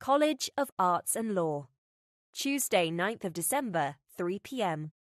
College of Arts and Law. Tuesday, 9th of December, 3 p.m.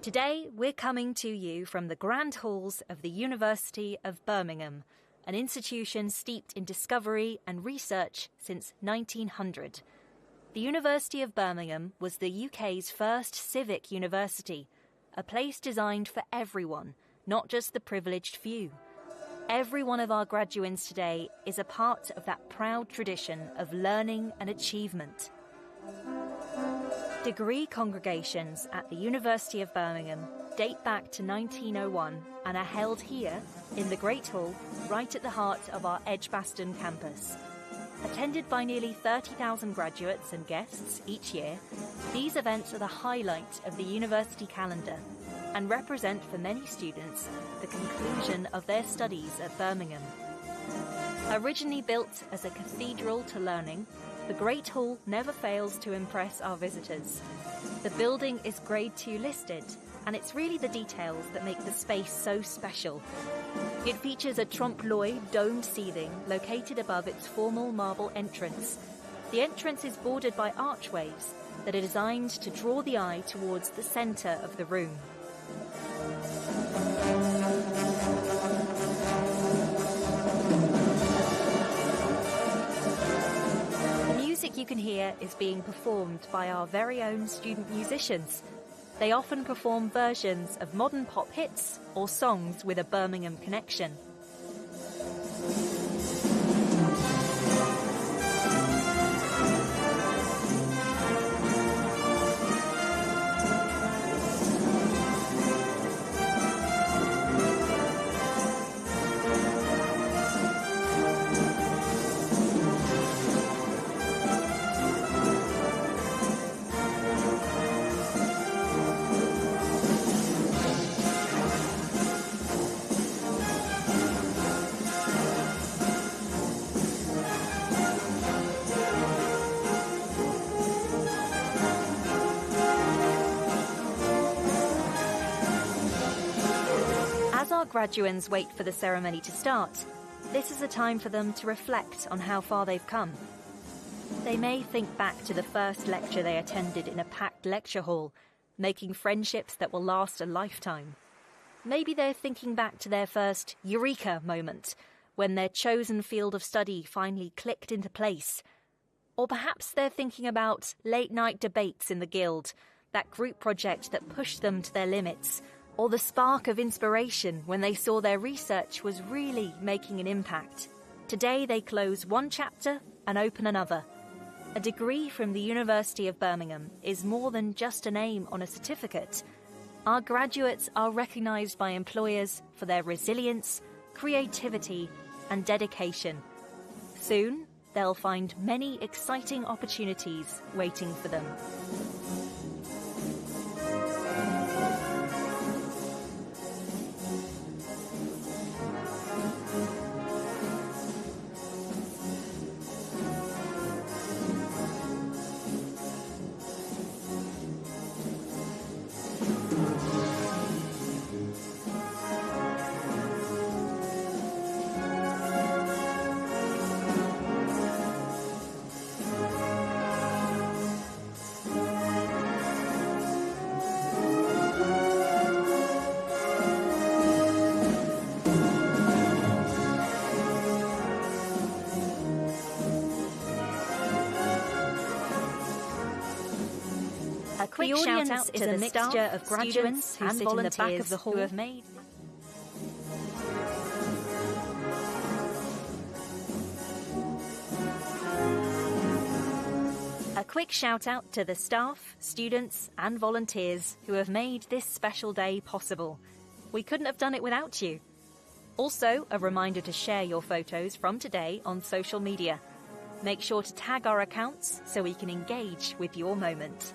Today, we're coming to you from the grand halls of the University of Birmingham, an institution steeped in discovery and research since 1900. The University of Birmingham was the UK's first civic university, a place designed for everyone, not just the privileged few. Every one of our graduates today is a part of that proud tradition of learning and achievement. Degree congregations at the University of Birmingham date back to 1901 and are held here in the Great Hall, right at the heart of our Edgbaston campus. Attended by nearly 30,000 graduates and guests each year, these events are the highlight of the university calendar and represent for many students the conclusion of their studies at Birmingham. Originally built as a cathedral to learning, the Great Hall never fails to impress our visitors. The building is Grade 2 listed, and it's really the details that make the space so special. It features a trompe-l'oeil domed ceiling located above its formal marble entrance. The entrance is bordered by archways that are designed to draw the eye towards the centre of the room. The music you can hear is being performed by our very own student musicians. They often perform versions of modern pop hits or songs with a Birmingham connection. As our graduands wait for the ceremony to start, this is a time for them to reflect on how far they've come. They may think back to the first lecture they attended in a packed lecture hall, making friendships that will last a lifetime. Maybe they're thinking back to their first eureka moment, when their chosen field of study finally clicked into place. Or perhaps they're thinking about late-night debates in the Guild, that group project that pushed them to their limits, or the spark of inspiration when they saw their research was really making an impact. Today they close one chapter and open another. A degree from the University of Birmingham is more than just a name on a certificate. Our graduates are recognised by employers for their resilience, creativity and dedication. Soon, they'll find many exciting opportunities waiting for them. A quick shout out to the mixture of graduates who sit in the back of the hall who have made. A quick shout out to the staff, students and volunteers who have made this special day possible. We couldn't have done it without you. Also, a reminder to share your photos from today on social media. Make sure to tag our accounts so we can engage with your moment.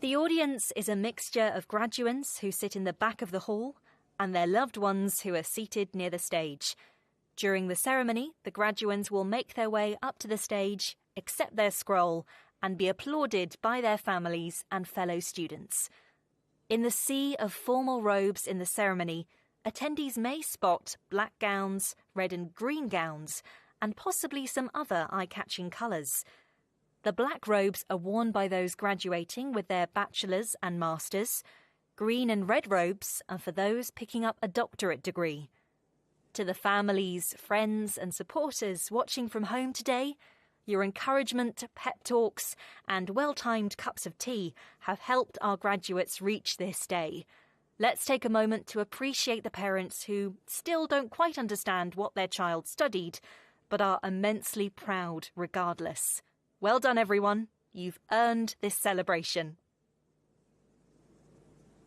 The audience is a mixture of graduates who sit in the back of the hall and their loved ones who are seated near the stage. During the ceremony, the graduates will make their way up to the stage, accept their scroll, and be applauded by their families and fellow students. In the sea of formal robes in the ceremony, attendees may spot black gowns, red and green gowns, and possibly some other eye-catching colours. The black robes are worn by those graduating with their bachelor's and master's. Green and red robes are for those picking up a doctorate degree. To the families, friends and supporters watching from home today, your encouragement, pep talks and well-timed cups of tea have helped our graduates reach this day. Let's take a moment to appreciate the parents who still don't quite understand what their child studied, but are immensely proud regardless. Well done, everyone. You've earned this celebration.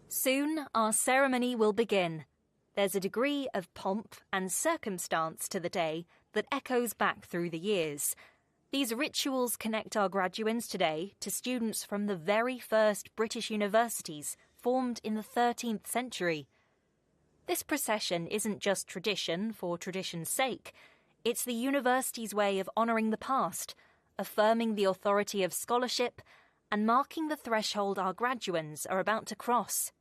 Soon, our ceremony will begin. There's a degree of pomp and circumstance to the day that echoes back through the years. These rituals connect our graduands today to students from the very first British universities formed in the 13th century. This procession isn't just tradition for tradition's sake. It's the university's way of honouring the past, affirming the authority of scholarship, and marking the threshold our graduands are about to cross.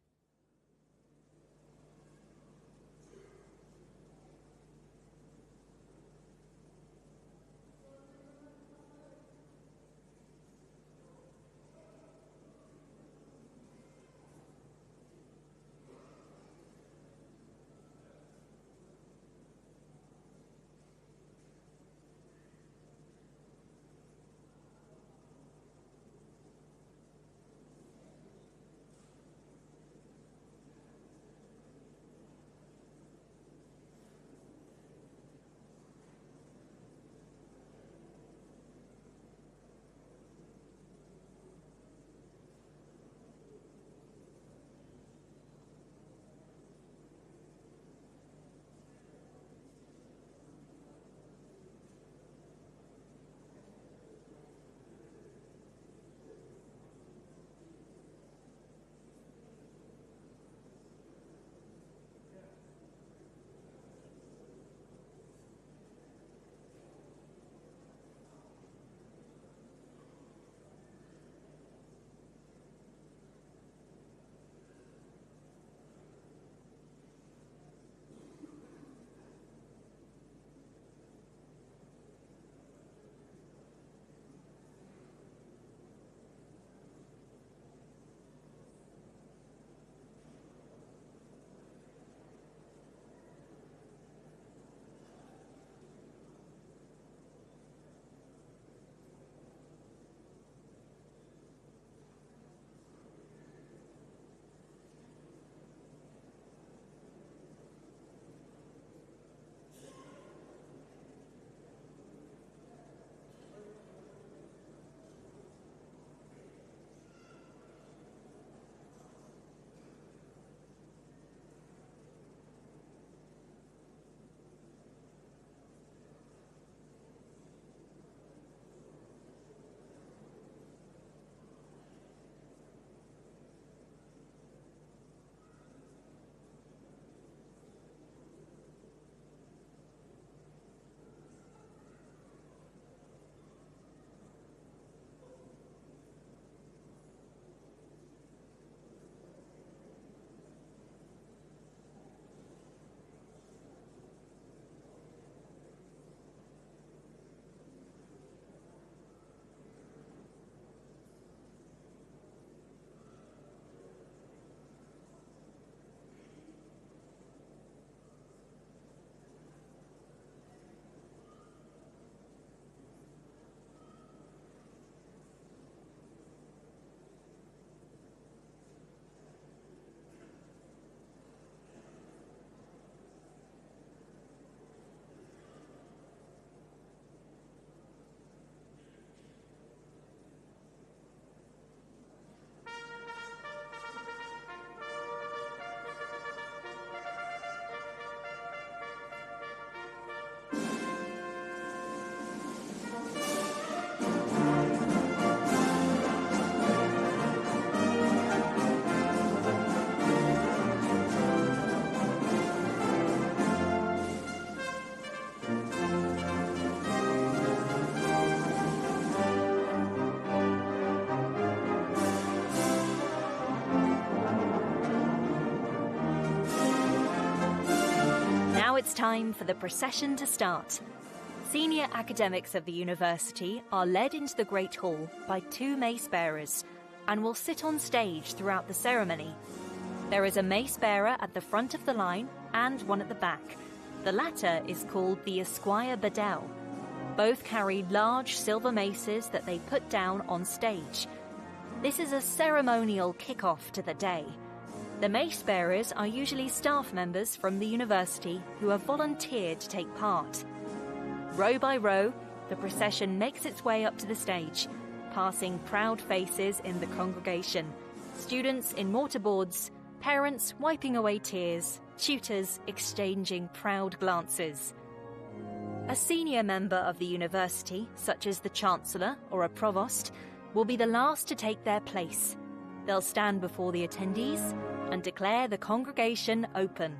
it's time for the procession to start. Senior academics of the university are led into the Great Hall by 2 mace bearers and will sit on stage throughout the ceremony. There is a mace bearer at the front of the line and one at the back. The latter is called the Esquire Bedell. Both carry large silver maces that they put down on stage. This is a ceremonial kick-off to the day. The mace bearers are usually staff members from the university who have volunteered to take part. Row by row, the procession makes its way up to the stage, passing proud faces in the congregation, students in mortarboards, parents wiping away tears, tutors exchanging proud glances. A senior member of the university, such as the Chancellor or a provost, will be the last to take their place. They'll stand before the attendees and declare the congregation open.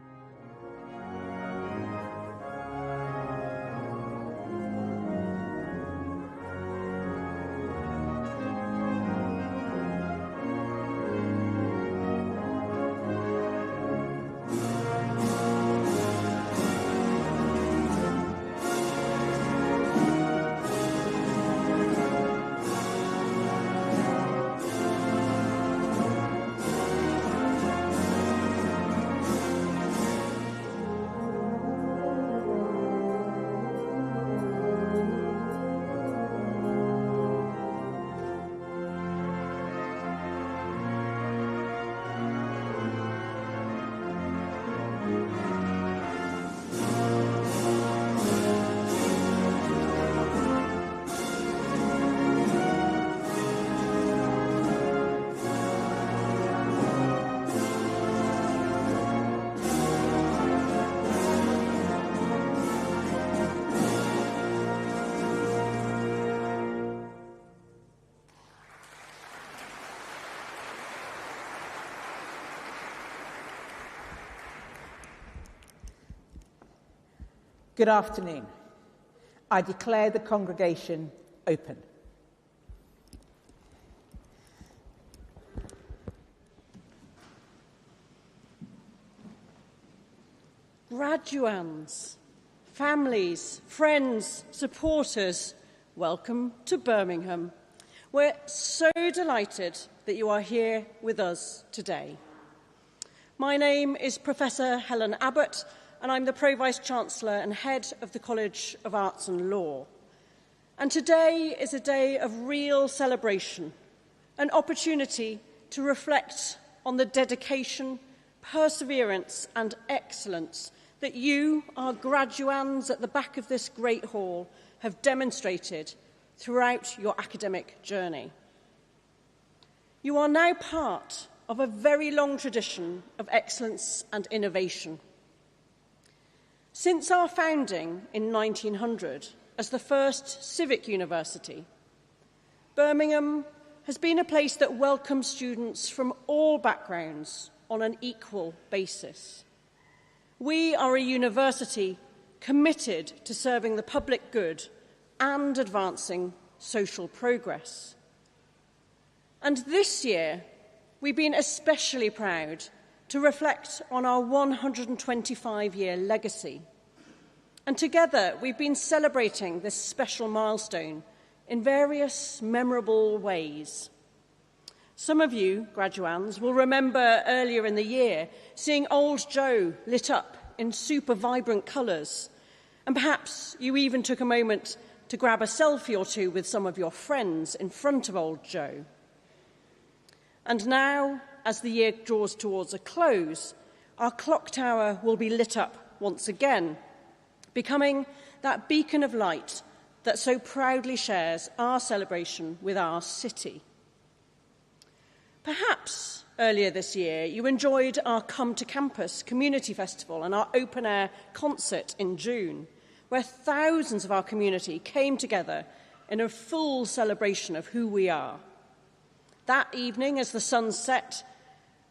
Good afternoon. I declare the congregation open. Graduands, families, friends, supporters, welcome to Birmingham. We're so delighted that you are here with us today. My name is Professor Helen Abbott, and I'm the Pro-Vice-Chancellor and Head of the College of Arts and Law. And today is a day of real celebration, an opportunity to reflect on the dedication, perseverance and excellence that you, our graduands at the back of this great hall, have demonstrated throughout your academic journey. You are now part of a very long tradition of excellence and innovation. Since our founding in 1900 as the first civic university, Birmingham has been a place that welcomes students from all backgrounds on an equal basis. We are a university committed to serving the public good and advancing social progress. And this year, we've been especially proud to reflect on our 125-year legacy. And together, we've been celebrating this special milestone in various memorable ways. Some of you, graduands, will remember earlier in the year seeing Old Joe lit up in super vibrant colours. And perhaps you even took a moment to grab a selfie or two with some of your friends in front of Old Joe. And now, as the year draws towards a close, our clock tower will be lit up once again, becoming that beacon of light that so proudly shares our celebration with our city. Perhaps earlier this year you enjoyed our Come to Campus community festival and our open-air concert in June, where thousands of our community came together in a full celebration of who we are. That evening, as the sun set,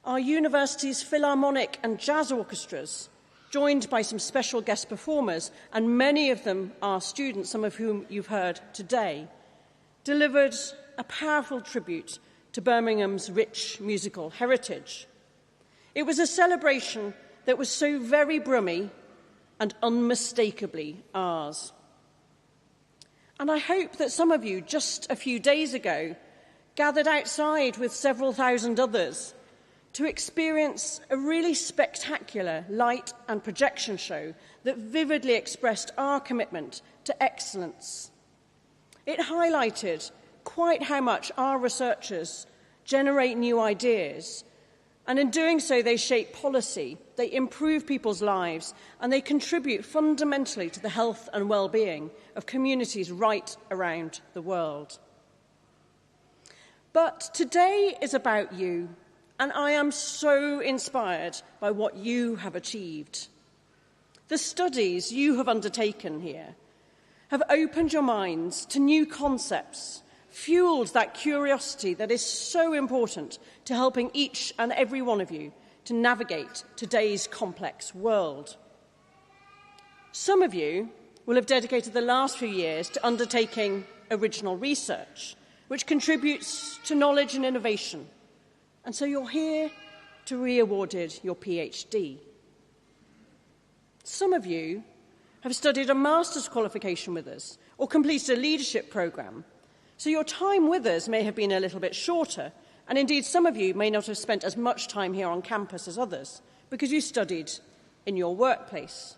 our university's philharmonic and jazz orchestras, joined by some special guest performers, and many of them are students, some of whom you've heard today, delivered a powerful tribute to Birmingham's rich musical heritage. It was a celebration that was so very brummy and unmistakably ours. And I hope that some of you, just a few days ago, gathered outside with several thousand others to experience a really spectacular light and projection show that vividly expressed our commitment to excellence. It highlighted quite how much our researchers generate new ideas, and in doing so they shape policy, they improve people's lives, and they contribute fundamentally to the health and well-being of communities right around the world. But today is about you, and I am so inspired by what you have achieved. The studies you have undertaken here have opened your minds to new concepts, fueled that curiosity that is so important to helping each and every one of you to navigate today's complex world. Some of you will have dedicated the last few years to undertaking original research, which contributes to knowledge and innovation. And so you're here to be awarded your PhD. Some of you have studied a master's qualification with us or completed a leadership programme. So your time with us may have been a little bit shorter, and indeed some of you may not have spent as much time here on campus as others because you studied in your workplace.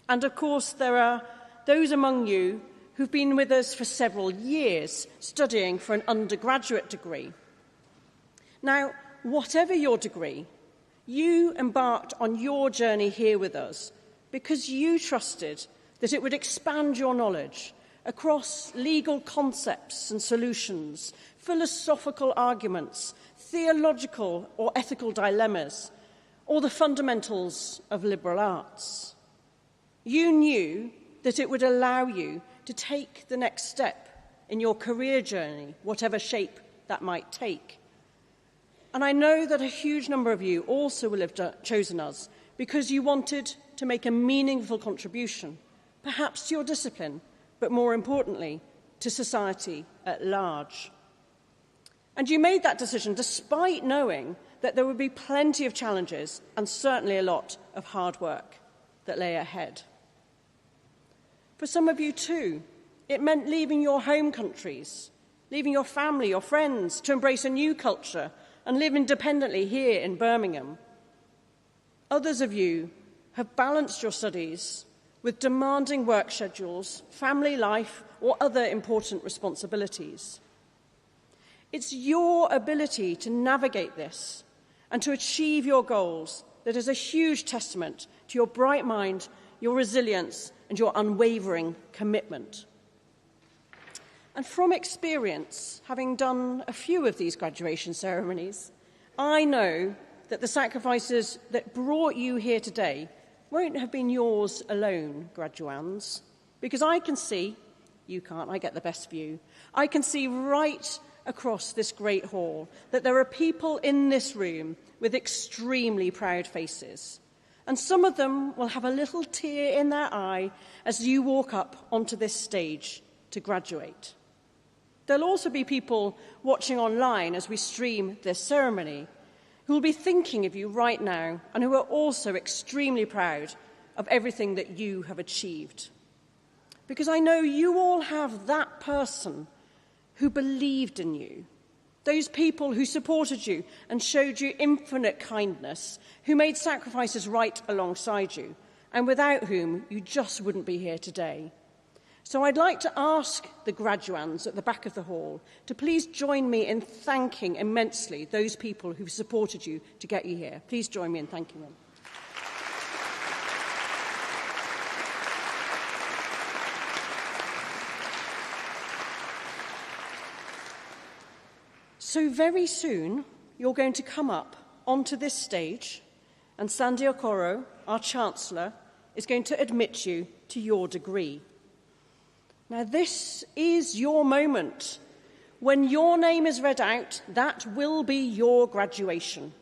And of course there are those among you who've been with us for several years studying for an undergraduate degree. Now, whatever your degree, you embarked on your journey here with us because you trusted that it would expand your knowledge across legal concepts and solutions, philosophical arguments, theological or ethical dilemmas, or the fundamentals of liberal arts. You knew that it would allow you to take the next step in your career journey, whatever shape that might take. And I know that a huge number of you also will have chosen us because you wanted to make a meaningful contribution, perhaps to your discipline, but more importantly, to society at large. And you made that decision despite knowing that there would be plenty of challenges and certainly a lot of hard work that lay ahead. For some of you too, it meant leaving your home countries, leaving your family, your friends, to embrace a new culture and live independently here in Birmingham. Others of you have balanced your studies with demanding work schedules, family life, or other important responsibilities. It's your ability to navigate this and to achieve your goals that is a huge testament to your bright mind, your resilience, and your unwavering commitment. And from experience, having done a few of these graduation ceremonies, I know that the sacrifices that brought you here today won't have been yours alone, graduands, because I can see, you can't, I get the best view, I can see right across this great hall that there are people in this room with extremely proud faces. And some of them will have a little tear in their eye as you walk up onto this stage to graduate. There'll also be people watching online as we stream this ceremony who will be thinking of you right now and who are also extremely proud of everything that you have achieved. Because I know you all have that person who believed in you, those people who supported you and showed you infinite kindness, who made sacrifices right alongside you, and without whom you just wouldn't be here today. So I'd like to ask the graduands at the back of the hall to please join me in thanking immensely those people who've supported you to get you here. Please join me in thanking them. So very soon, you're going to come up onto this stage, and Sandy Okoro, our Chancellor, is going to admit you to your degree. Now, this is your moment. When your name is read out, that will be your graduation.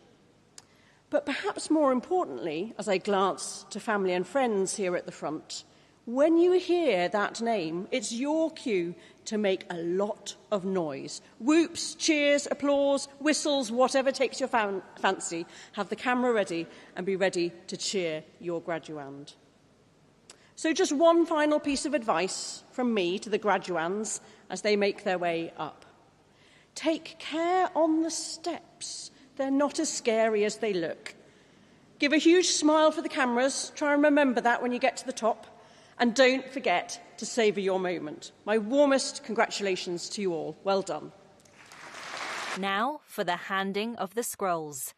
But perhaps more importantly, as I glance to family and friends here at the front, when you hear that name, it's your cue to make a lot of noise. Whoops, cheers, applause, whistles, whatever takes your fancy. Have the camera ready and be ready to cheer your graduand. So just one final piece of advice from me to the graduands as they make their way up. Take care on the steps. They're not as scary as they look. Give a huge smile for the cameras. Try and remember that when you get to the top. And don't forget to savour your moment. My warmest congratulations to you all. Well done. Now for the handing of the scrolls.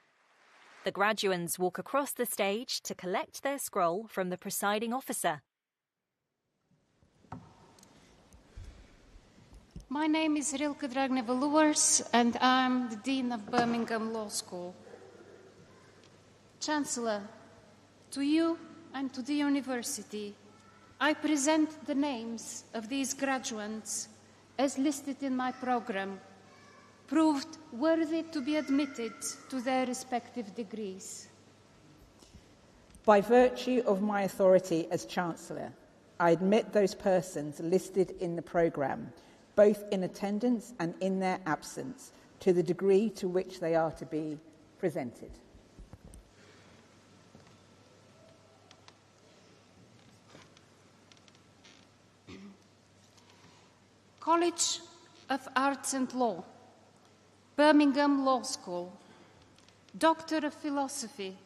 The graduands walk across the stage to collect their scroll from the presiding officer. My name is Rilke Dragneva-Luers, and I'm the Dean of Birmingham Law School. Chancellor, to you and to the university, I present the names of these graduates as listed in my programme, proved worthy to be admitted to their respective degrees. By virtue of my authority as Chancellor, I admit those persons listed in the programme, both in attendance and in their absence, to the degree to which they are to be presented. College of Arts and Law, Birmingham Law School, Doctor of Philosophy,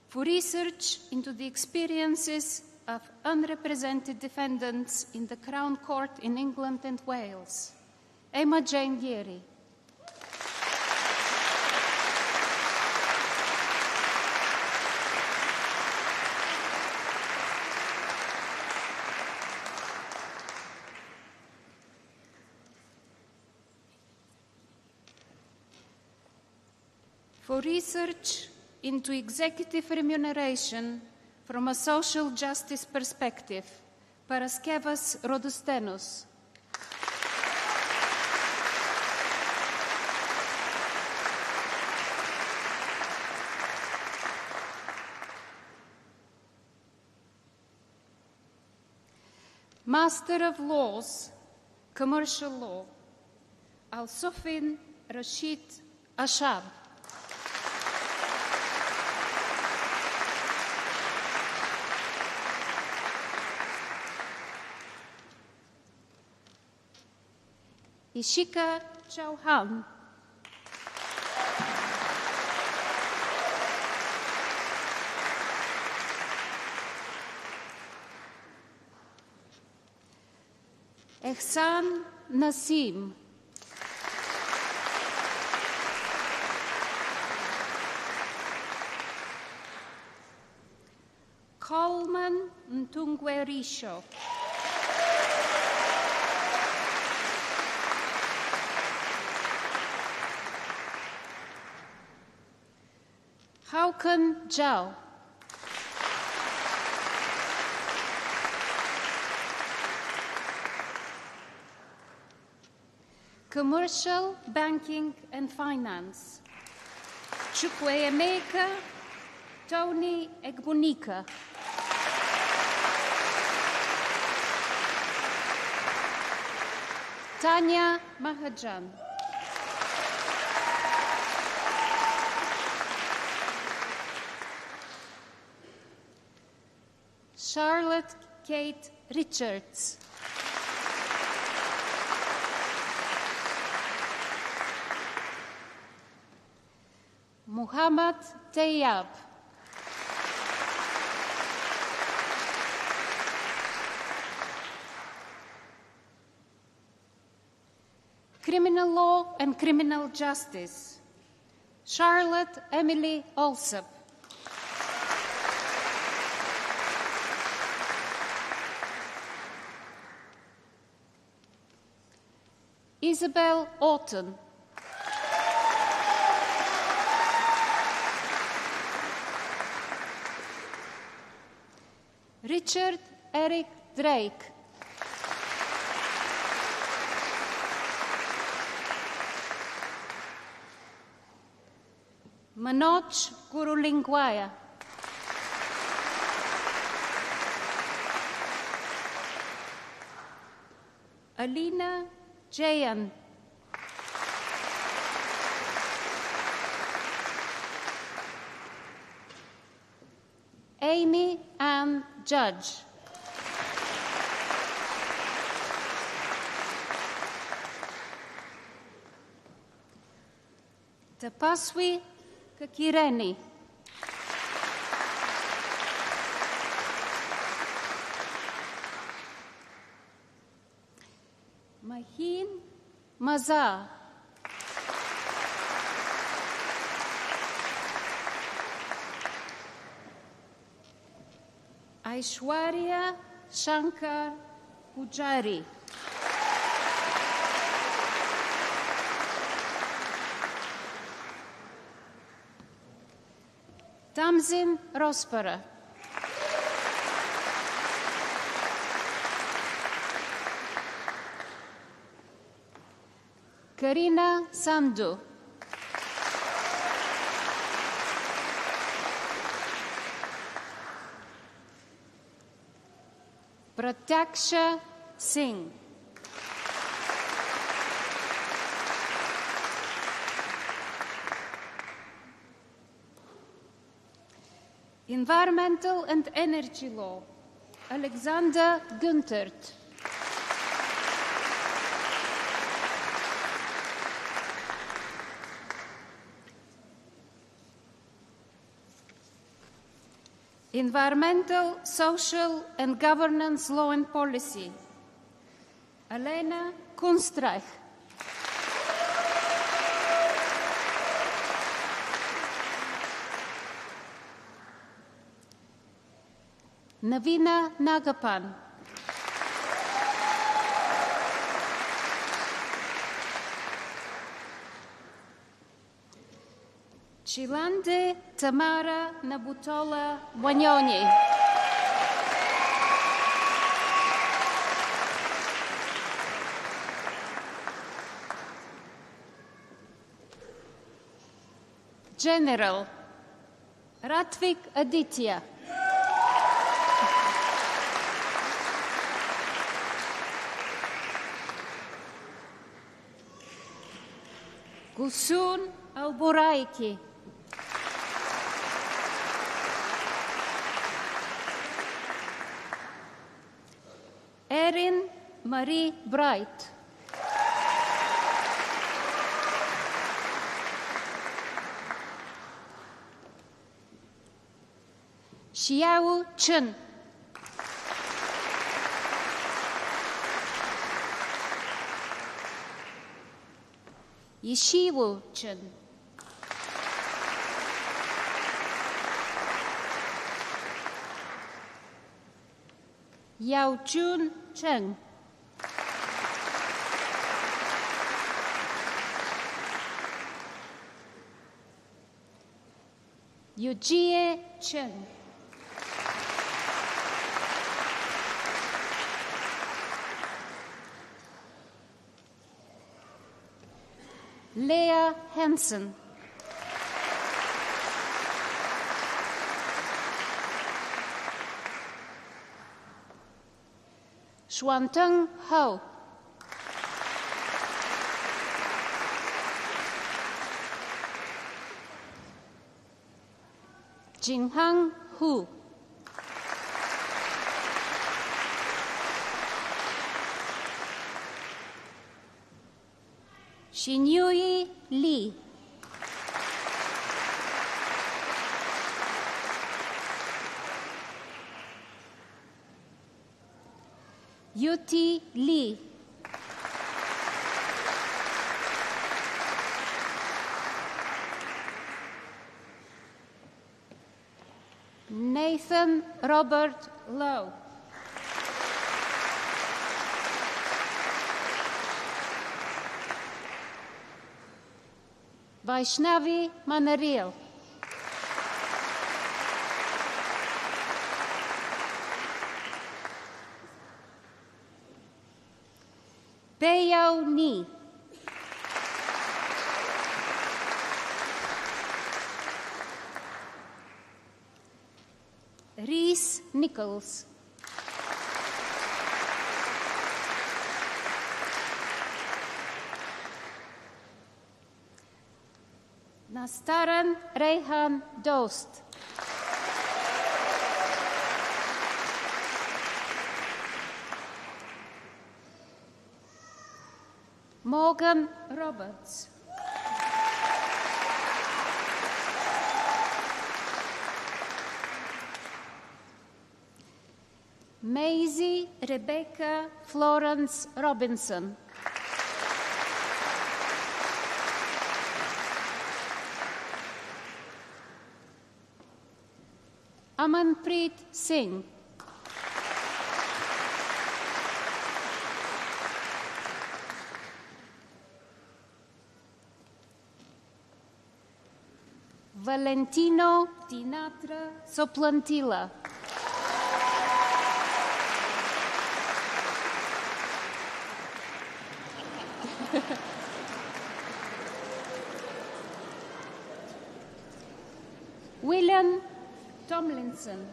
for research into the experiences of unrepresented defendants in the Crown Court in England and Wales, Emma Jane Geary. For research into executive remuneration from a social justice perspective, Paraskevas Rodostenos. Master of Laws, Commercial Law, Al-Sofin Rashid Ashab. Ishika Chauhan. Ehsan Nasim. Coleman Ntungwerisho. Hauken Zhao. Commercial, Banking and Finance, Chukwuemeka Tony Egbunika. Tanya Mahajan. Charlotte Kate Richards. Muhammad Tayyab. Criminal Law and Criminal Justice, Charlotte Emily Alsop. Isabel Orton. Richard Eric Drake. Manoj Gurulingwaya. Alina Jayan. Amy Ann Judge. Te paswi kakireni. Mahin maza. Aishwarya Shankar Pujari. Tamzin Rospara. Karina Sandhu. Pratyaksha Singh. Environmental and Energy Law, Alexander Guntert. Environmental, Social and Governance Law and Policy, Elena Kunstreich. Navina Nagapan. Chilande Tamara Nabutola Wanyoni. General Ratvik Aditya. Gusun Alboraiki. Erin Marie Bright. Xiao Chen. Yishiwu Chen. Yao Jun Cheng. Yujie Chen. Leah Hansen. Xuanteng Ho. Jinghang Hu. Xinyui Li. Yuti Li. Nathan Robert Lowe. Vaishnavi Manaril. Peyao Ni. Reese Nichols. Nastaran Rehan Dost. Morgan Roberts. Maisie Rebecca Florence Robinson. Amanpreet Singh. Valentino Dinatra Soplantila. William Tomlinson.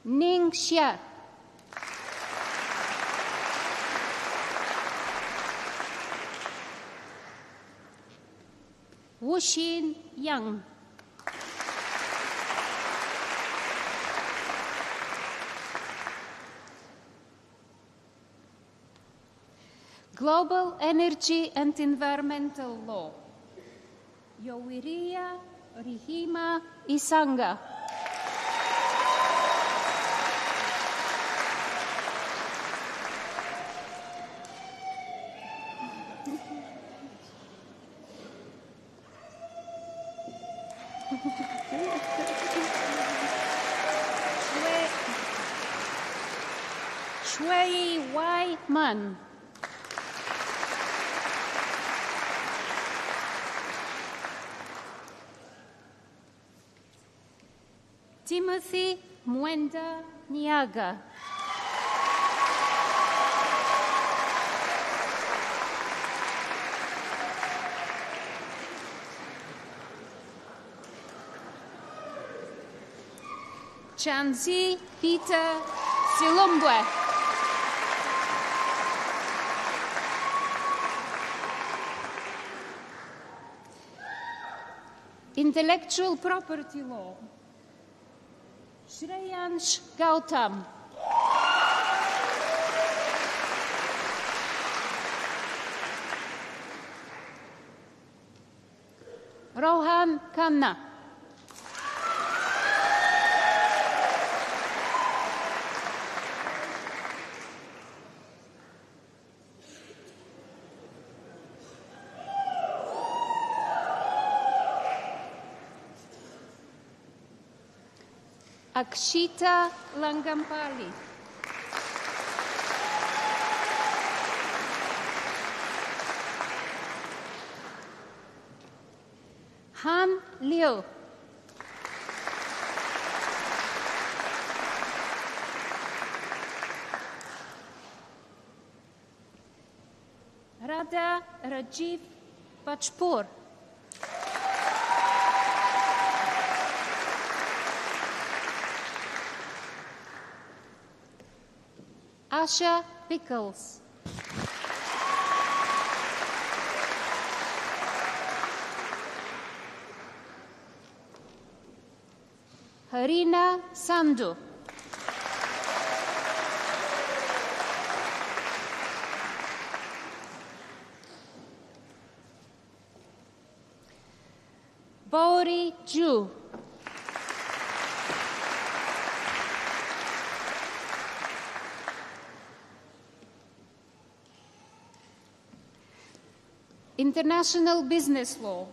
Ning Xia. Wushin Yang. Global Energy and Environmental Law. Yowiria Rihima Isanga. Shui Wai Man. Timothy Mwenda Nyaga. Chanzi Peter Silumbwe. Intellectual Property Law. Shreyansh Gautam. Rohan Khanna. Akshita Langampali. Han Liu. Radha Rajiv Pachpur. Asha Pickles. Harina Sandhu. Bori Ju. International Business Law.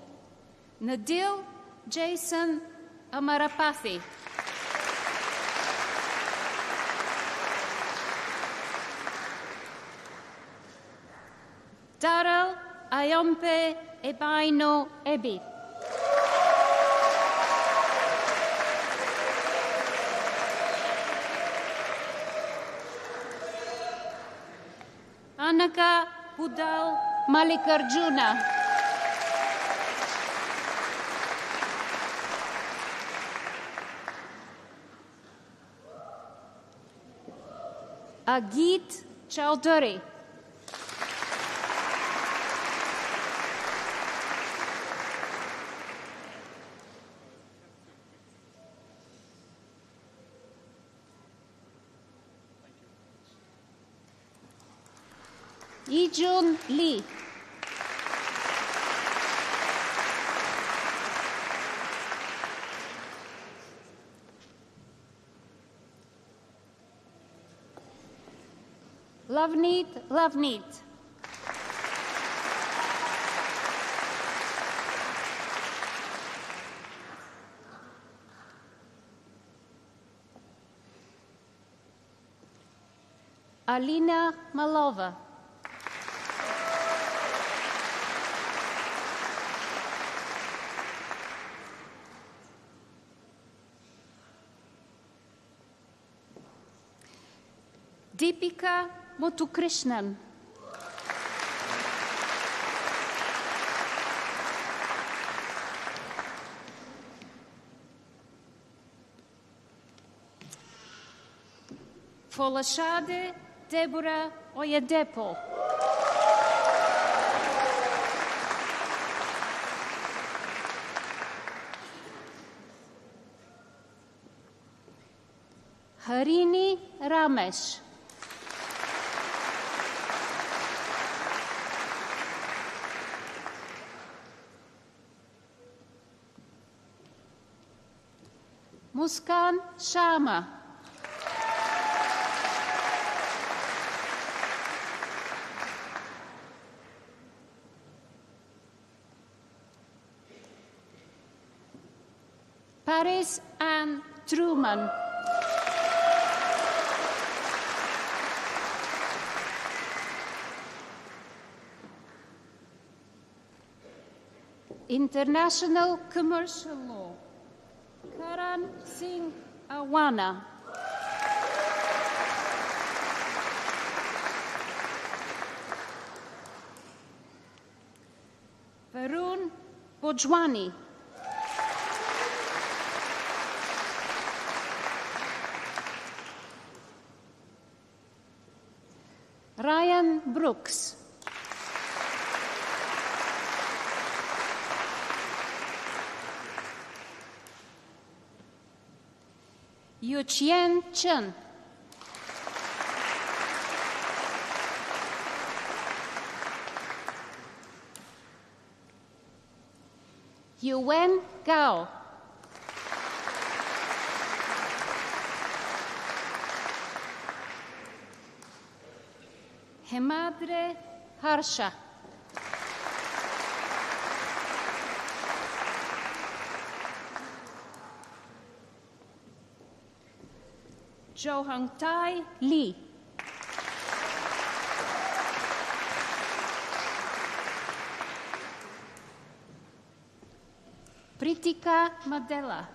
Nadil Jason Amarapathy. Daryl Ayompe Ebaino Ebi. Anaka Budal Malikarjuna. Agit Chowdhury. Ijun Lee. Lavneet, Lavneet. Alina Malova. Deepika Muthukrishnan. Folashade Deborah Oyedepo. Harini Ramesh. Muskan Sharma. Paris Ann Truman. International Commercial Law. Karan Singh Awana. Varun Bojwani. Ryan Brooks. Yuchien Chen. Yuen Gao. Hemadre Harsha. Johangtai Lee. Pritika Madela.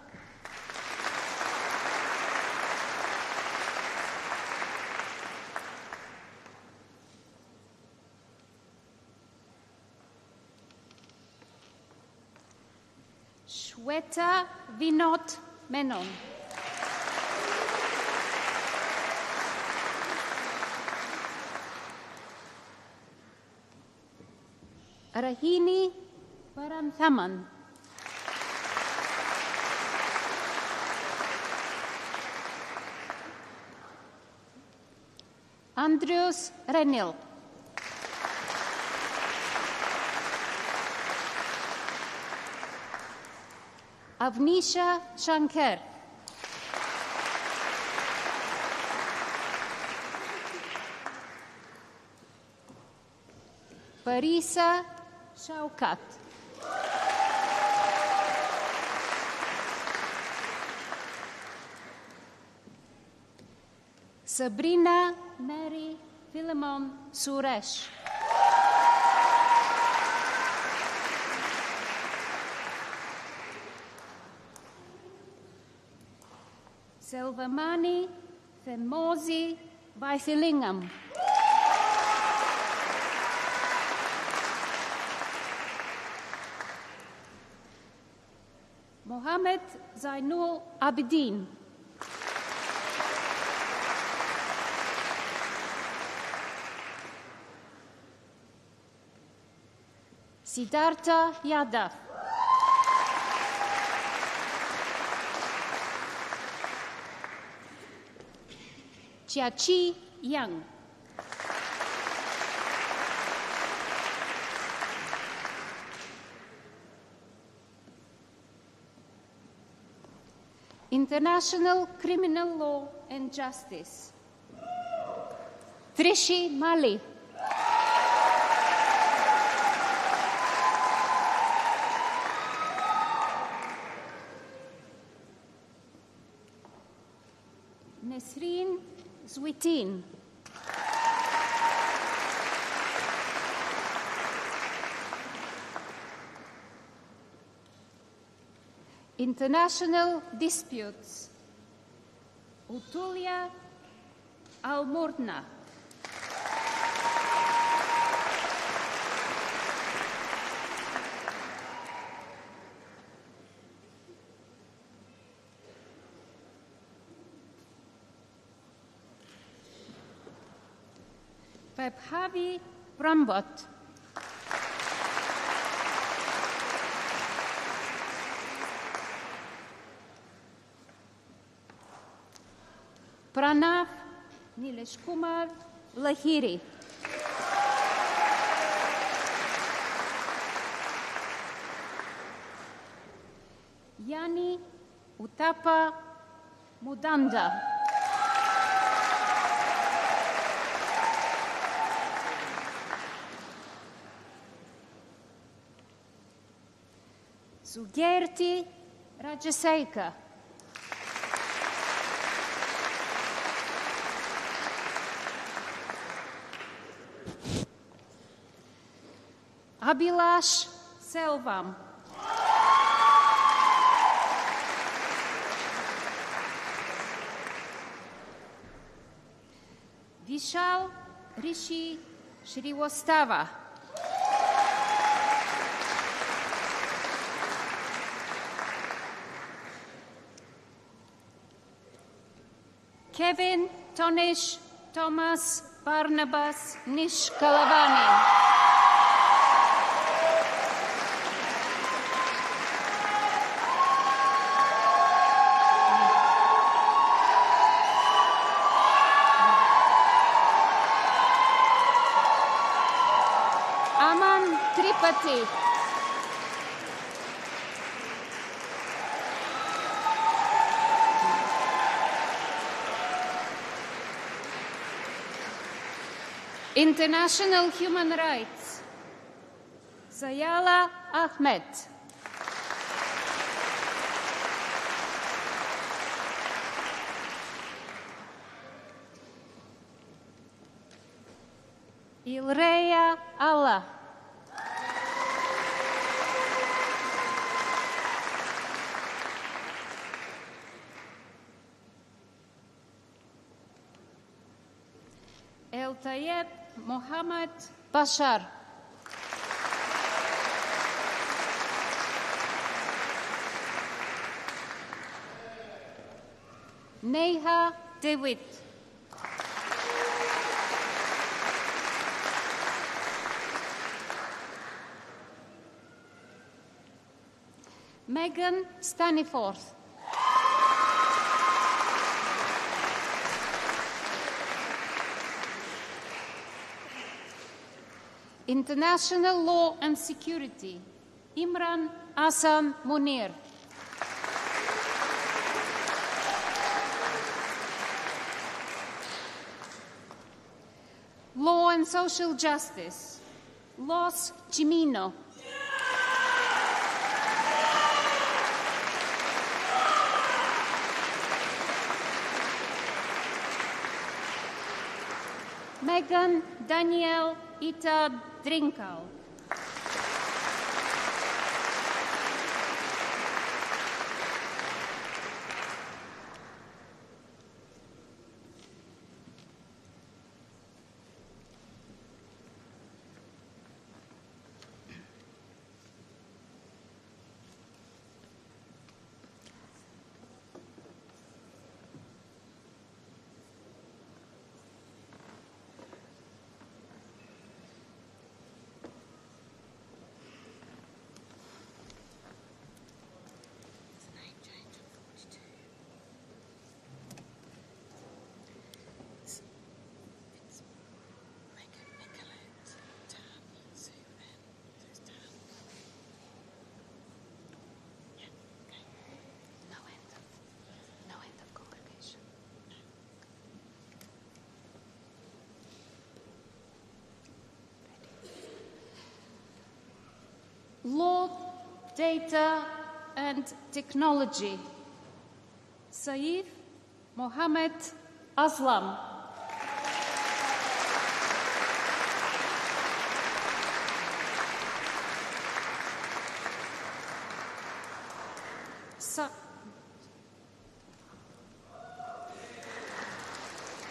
Shweta Vinod Menon. Rahini Paranthaman. Andrews Renil. Avnisha Shankar. Parisa Shaukat. Sabrina Mary Philemon Suresh. Selvamani Femosi Vaithilingam. Mohammed Zainul Abidin. Siddhartha Yadav. Chiachi Yang. International Criminal Law and Justice. Trishi Mali. Nesreen Zwitin. International disputes. Utulia Almurna. Fabhavi Brambot. Pranav Nilesh Kumar Lahiri. Yani Utapa Mudanda. Sugerti Rajaseka. Abhilash Selvam. Vishal Rishi Shrivastava. Kevin Tonish Thomas Barnabas Nishkalavani. Aman Tripathi. International Human Rights. Sayala Ahmed. Ilreya Allah. El Tayeb Mohammed Bashar. Neha Dewitt. Megan Staniforth. International Law and Security. Imran Hassan Munir. Law and Social Justice. Los Chimino. Megan Danielle Ita Drinkal. Data and Technology, Saif Mohammed Aslam.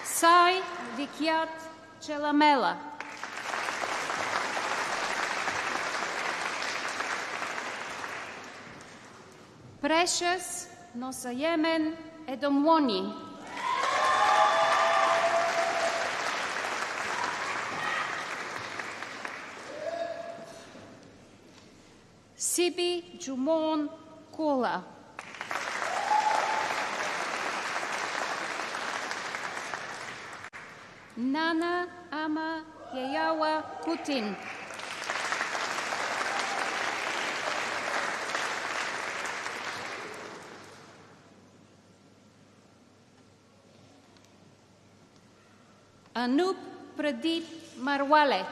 Sai Vikyat Chelamela. Precious Nosayemen Edomwoni. Sibi Jumon Kola. Nana Ama Yeyawa Putin. Anup Pradeep Marwale.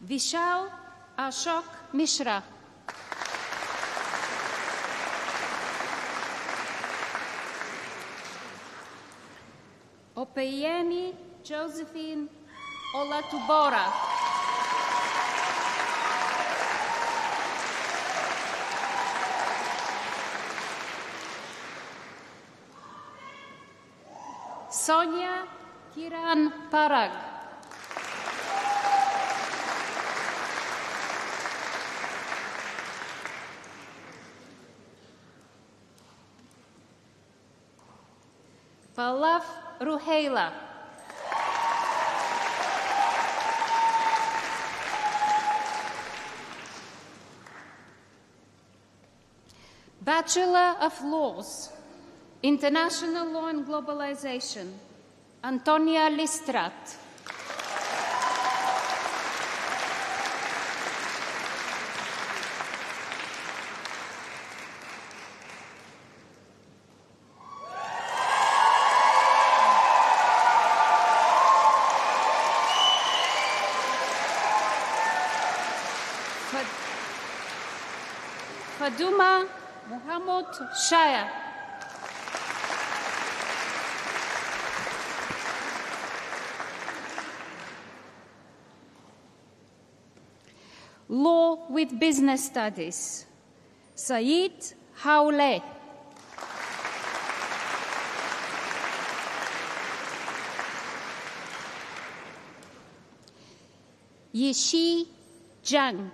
Vishal Ashok Mishra. Opeyemi Josephine Olatubora. Sonia Kiran Parag. Pallav Ruheila. Bachelor of Laws, International Law and Globalization, Antonia Listrat. Faduma Muhammad Shaya. Law with Business Studies, Said Haule. Yishi Zhang.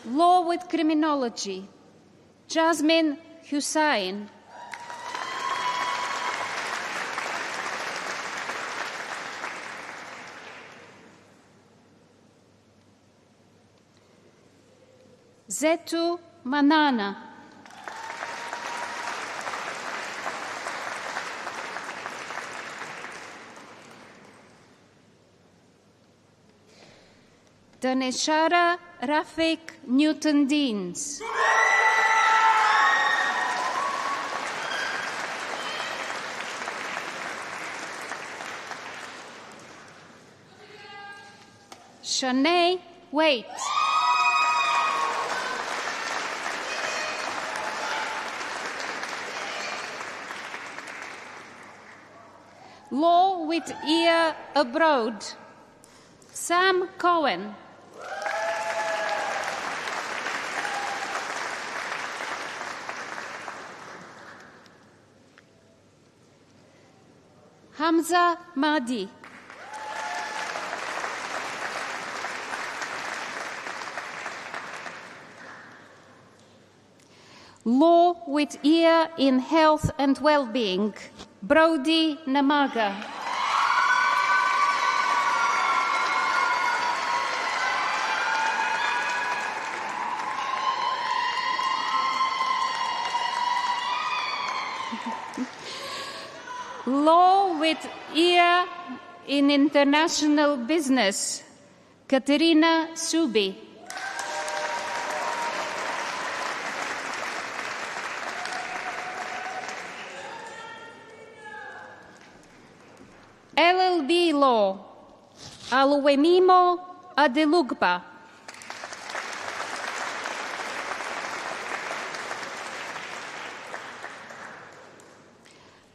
Law with Criminology, Jasmine Hussain. Zetu Manana. Daneshara Rafik Newton-Deans. Shanae Waite. Law with Ear Abroad, Sam Cohen. Hamza Mahdi. Law with Ear in Health and Well-being, Brody Namaga. Law with ear in international business, Katerina Subi. LLB Law, Aluemimo Adelugba.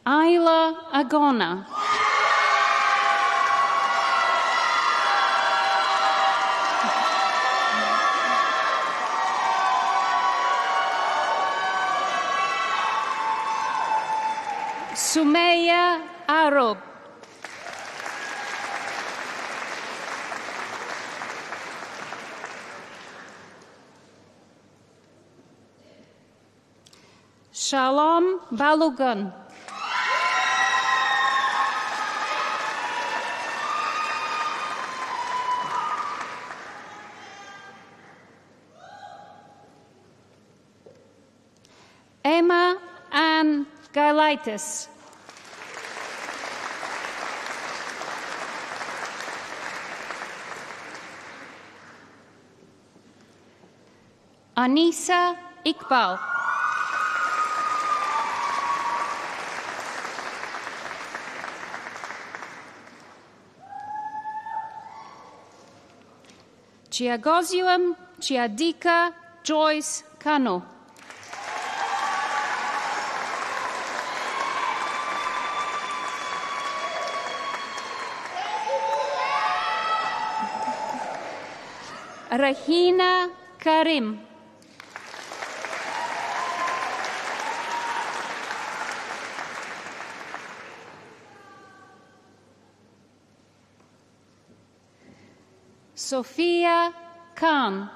Ayla Agona. Sumeya Arab. Shalom Balogun. Emma Ann Gailaitis. Anisa Iqbal. Chiagozium Chiadika Joyce Kano. Rahina Karim. Sophia Khan.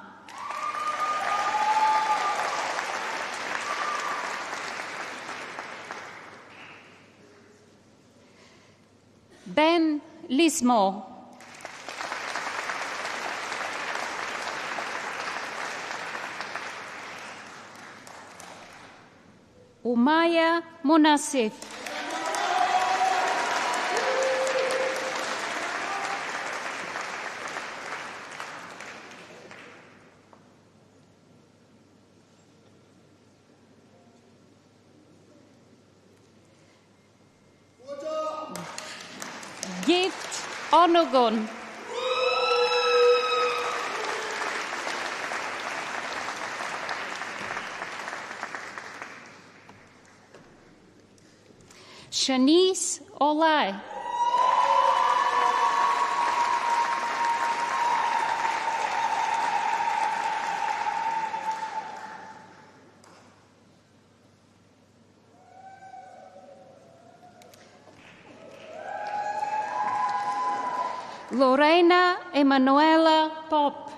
Ben Lismo. Umaya Munasif. Gift Onogon. Shanice Olai. Lorena Emanuela Pop.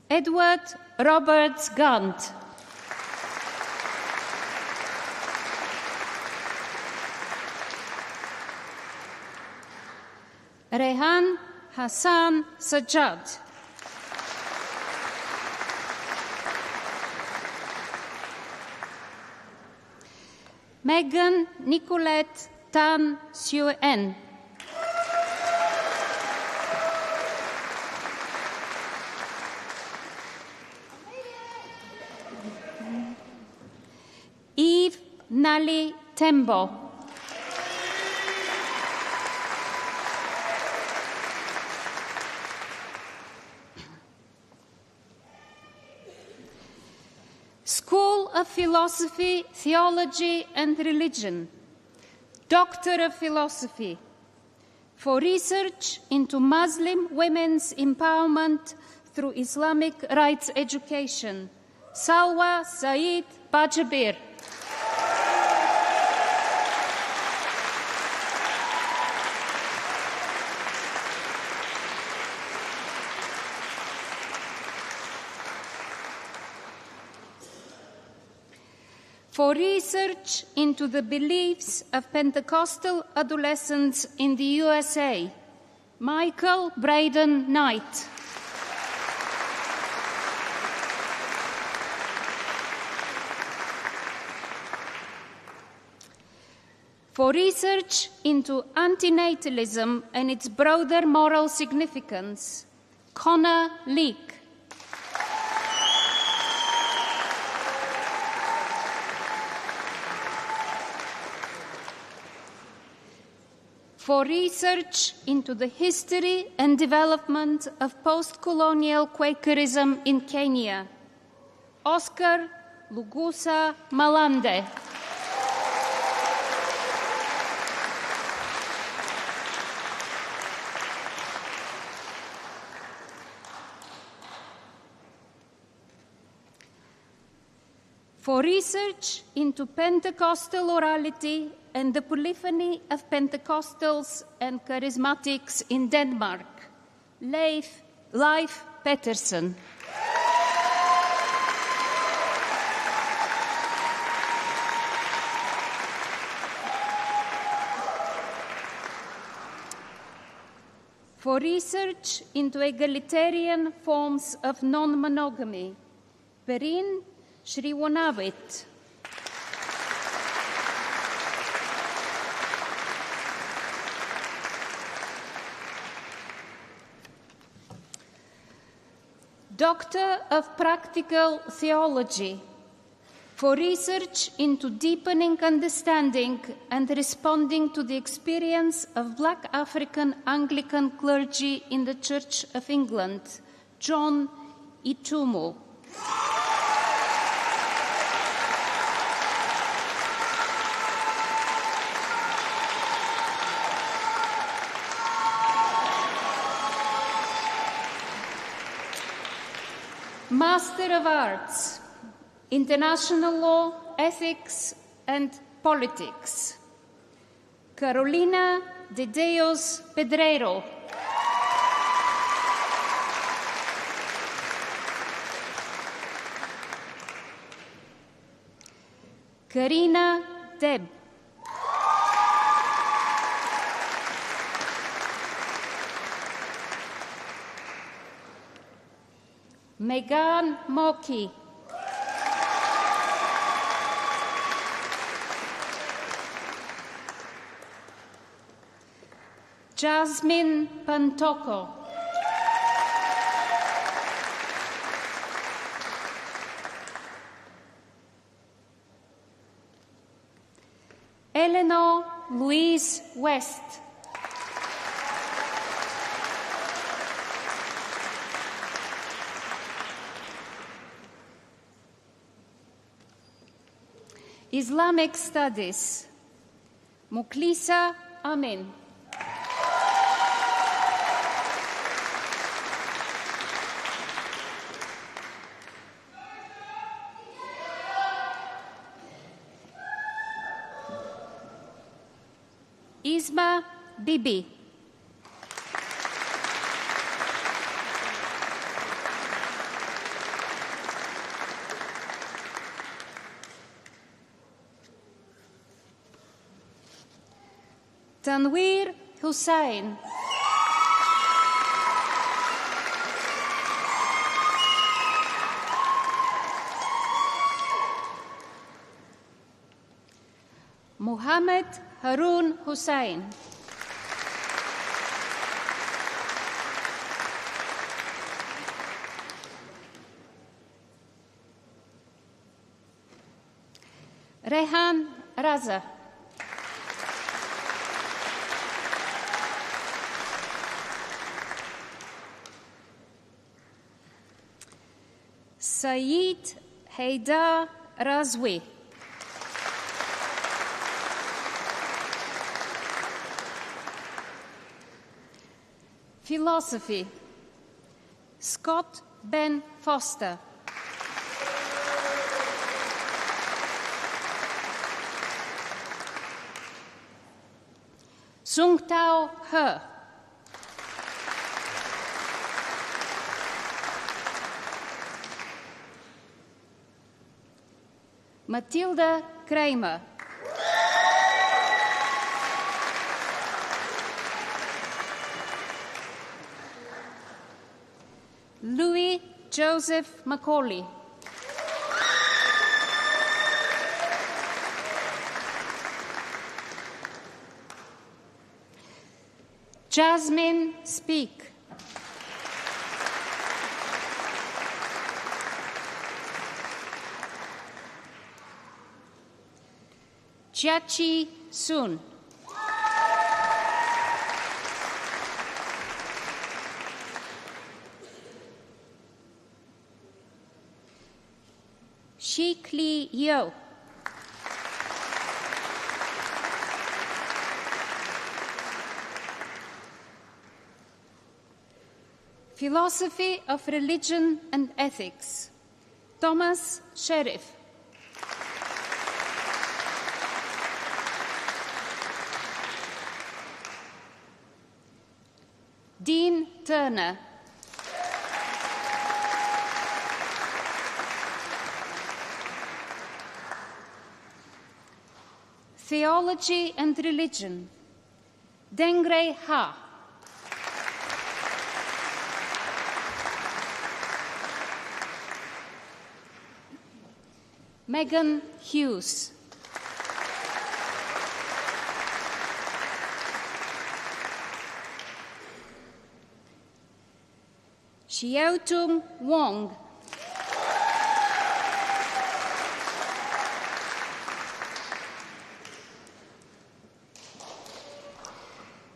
Edward Roberts Gant. Rehan Hassan Sajjad. Megan Nicolette Tan Suen. Eve Nali Tembo. School of Philosophy, Theology and Religion, Doctor of Philosophy, for research into Muslim women's empowerment through Islamic rights education, Salwa Said Bajabir. For research into the beliefs of Pentecostal adolescents in the USA, Michael Braden Knight. For research into antinatalism and its broader moral significance, Connor Leake. For research into the history and development of post-colonial Quakerism in Kenya, Oscar Lugusa Malande. For research into Pentecostal orality and the polyphony of Pentecostals and Charismatics in Denmark, Leif Pettersen. For research into egalitarian forms of non-monogamy, Perin Sriwanavit. Doctor of Practical Theology, for research into deepening understanding and responding to the experience of Black African Anglican clergy in the Church of England, John Itumu. Master of Arts, International Law, Ethics and Politics, Carolina de Deus Pedreiro. Karina Deb. Megan Moki. Jasmine Pantoko. Eleanor Louise West. Islamic Studies, Muklisa Amin. Isma Bibi. Tanweer Hussain. Muhammad Harun Hussain. Rehan Raza. Saeed Haidar Razwi. Philosophy, Scott Ben Foster. Sung Tao He. Matilda Kramer. Louis Joseph Macaulay. Jasmine Speak. Chiachi Sun. Shik Lee Yo. Philosophy of Religion and Ethics, Thomas Sheriff. Dean Turner. Theology and Religion, Dengre Ha. Megan Hughes. Xiaotung Wong.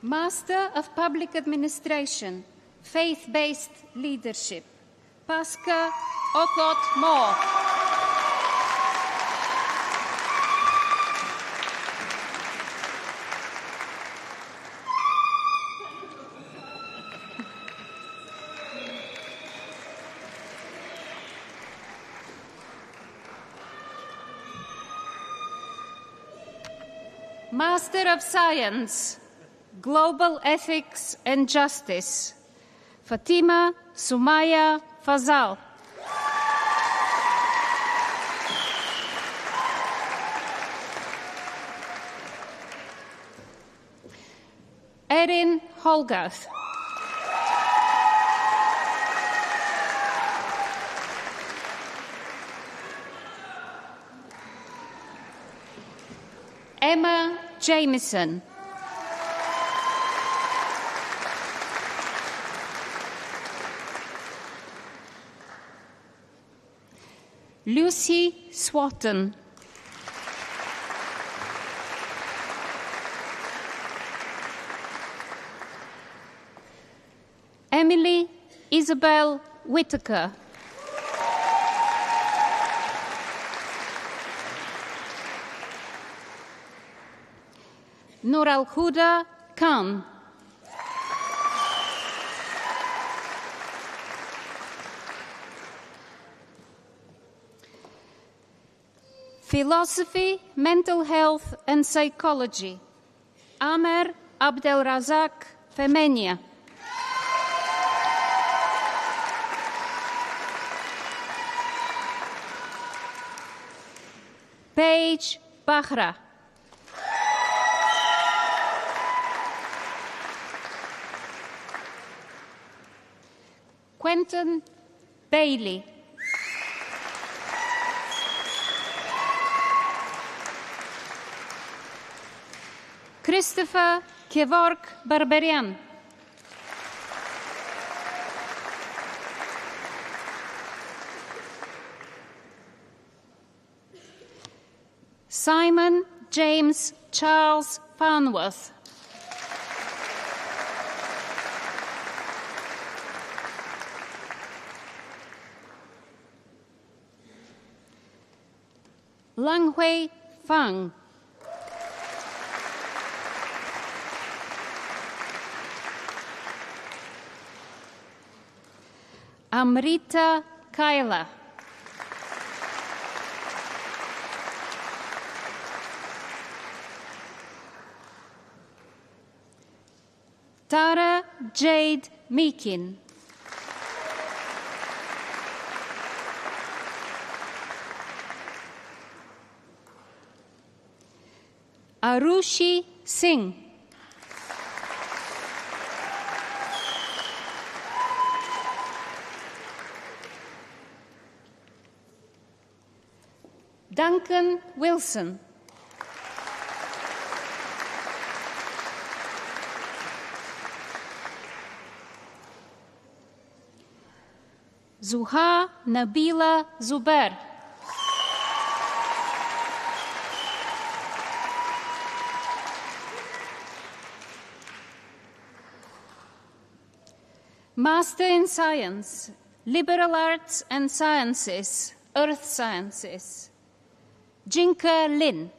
Master of Public Administration, Faith-Based Leadership, Pasca Okot Moore. Master of Science, Global Ethics and Justice, Fatima Sumaya Fazal. Erin Holgarth. Emma Jamieson. Lucy Swatton. Emily Isabel Whitaker. Nur al-Huda Khan. Philosophy, Mental Health and Psychology, Amer Abdelrazak Femenia. Paige Bahra. Quentin Bailey. Christopher Kevork Barberian. Simon James Charles Farnworth. Langhui Fang. Amrita Kaila. Tara Jade Meakin. Arushi Singh. Duncan Wilson. Zuha Nabila Zubair. Master in Science, Liberal Arts and Sciences, Earth Sciences, Jinka Lin.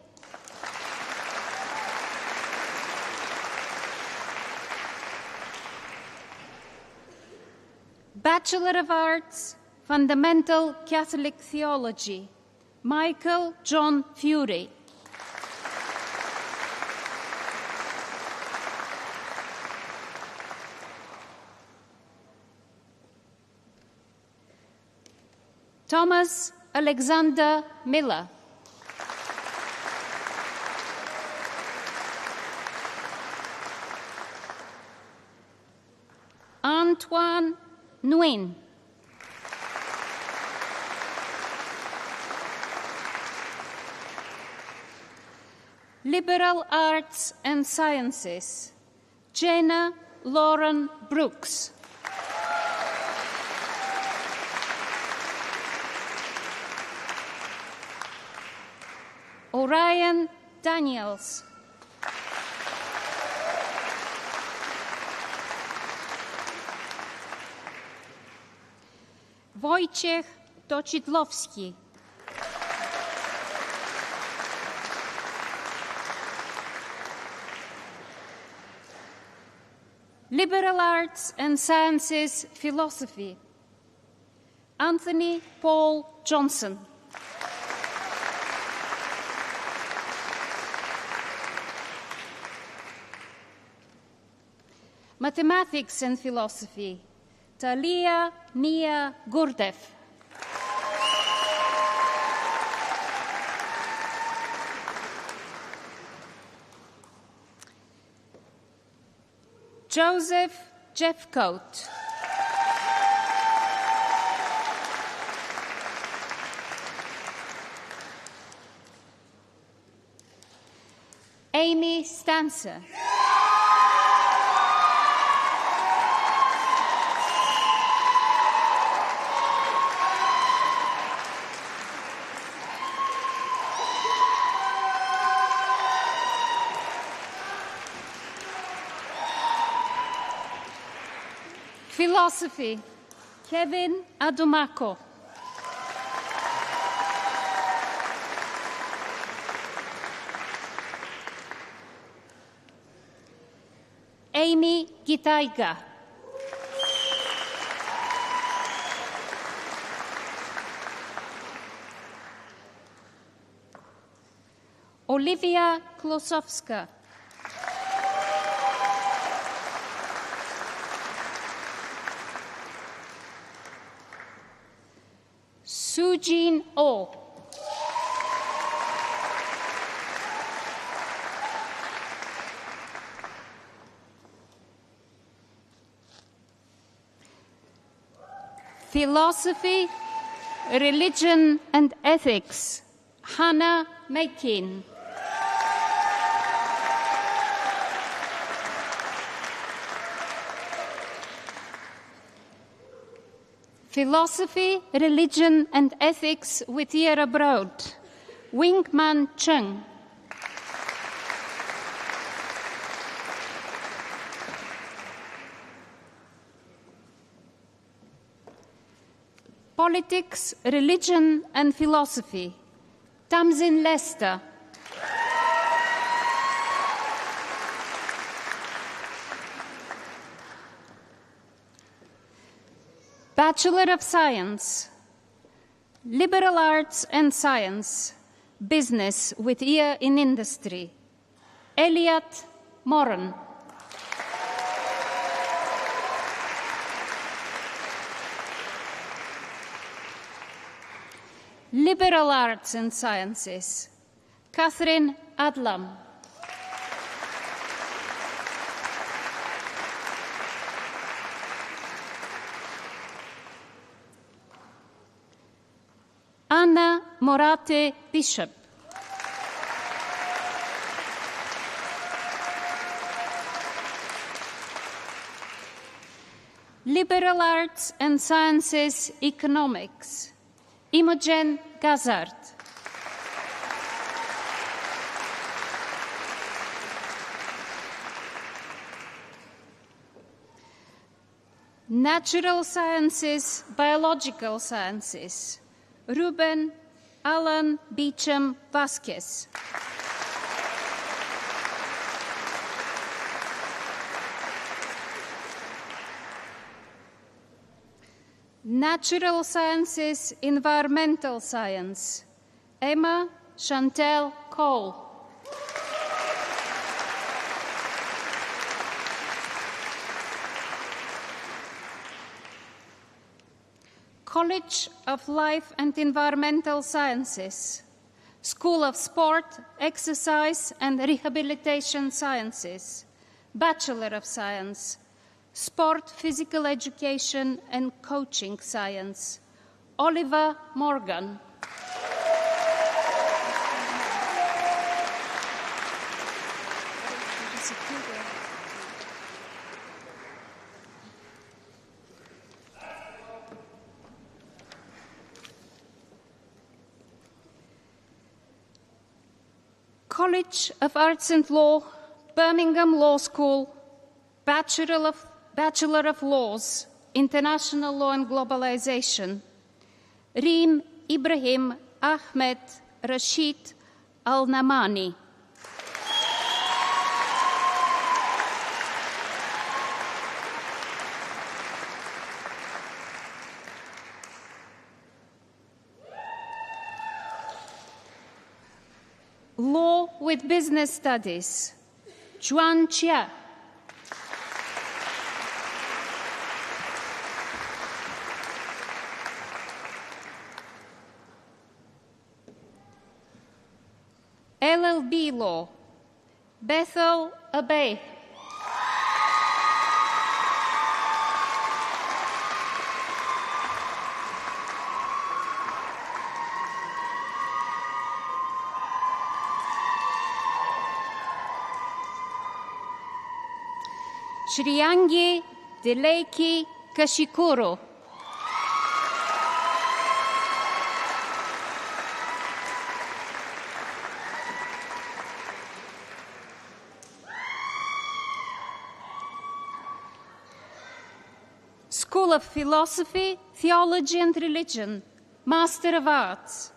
Bachelor of Arts, Fundamental Catholic Theology, Michael John Fury. Thomas Alexander Miller. Antoine Nguyen. Liberal Arts and Sciences, Jenna Lauren Brooks. Orion Daniels. Wojciech Tocidlowski. Liberal Arts and Sciences Philosophy, Anthony Paul Johnson. Mathematics and Philosophy, Talia Nia Gurdev. Joseph Jeffcoat. Amy Stancer. Philosophy, Kevin Adumako. Amy Gitaiga. Olivia Klosowska. Sujin Oh. Philosophy, Religion and Ethics, Hannah Makin. Philosophy, Religion and Ethics with Year Abroad, Wingman Cheng. Politics, Religion and Philosophy, Tamzin Lester. Bachelor of Science, Liberal Arts and Science, Business with Ear in Industry, Elliot Moran. Liberal Arts and Sciences, Catherine Adlam. Anna Morate Bishop. Liberal Arts and Sciences Economics, Imogen Gazard. Natural Sciences, Biological Sciences, Ruben Alan Beecham Vasquez. Natural Sciences, Environmental Science, Emma Chantel Cole. College of Life and Environmental Sciences, School of Sport, Exercise and Rehabilitation Sciences, Bachelor of Science, Sport, Physical Education and Coaching Science, Oliver Morgan. College of Arts and Law, Birmingham Law School, Bachelor of Laws, International Law and Globalization, Reem Ibrahim Ahmed Rashid Al-Namani. Law with Business Studies, Juan Chia. LLB Law, Bethel Abay. Shriyangi Deleki Kashikuro. School of Philosophy, Theology and Religion, Master of Arts,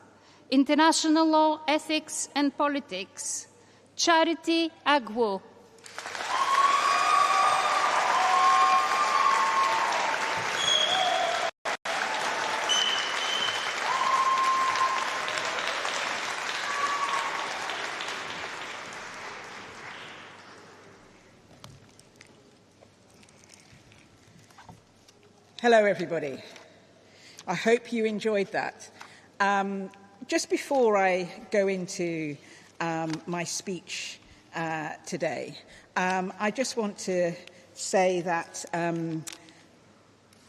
International Law, Ethics and Politics, Charity Agwo. Hello, everybody. I hope you enjoyed that. Just before I go into my speech today, I just want to say that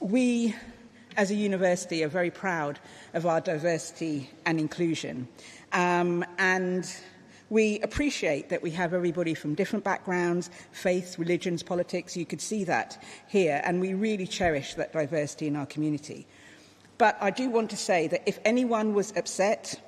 we, as a university, are very proud of our diversity and inclusion. And we appreciate that we have everybody from different backgrounds, faiths, religions, politics. You could see that here, and we really cherish that diversity in our community. But I do want to say that if anyone was upset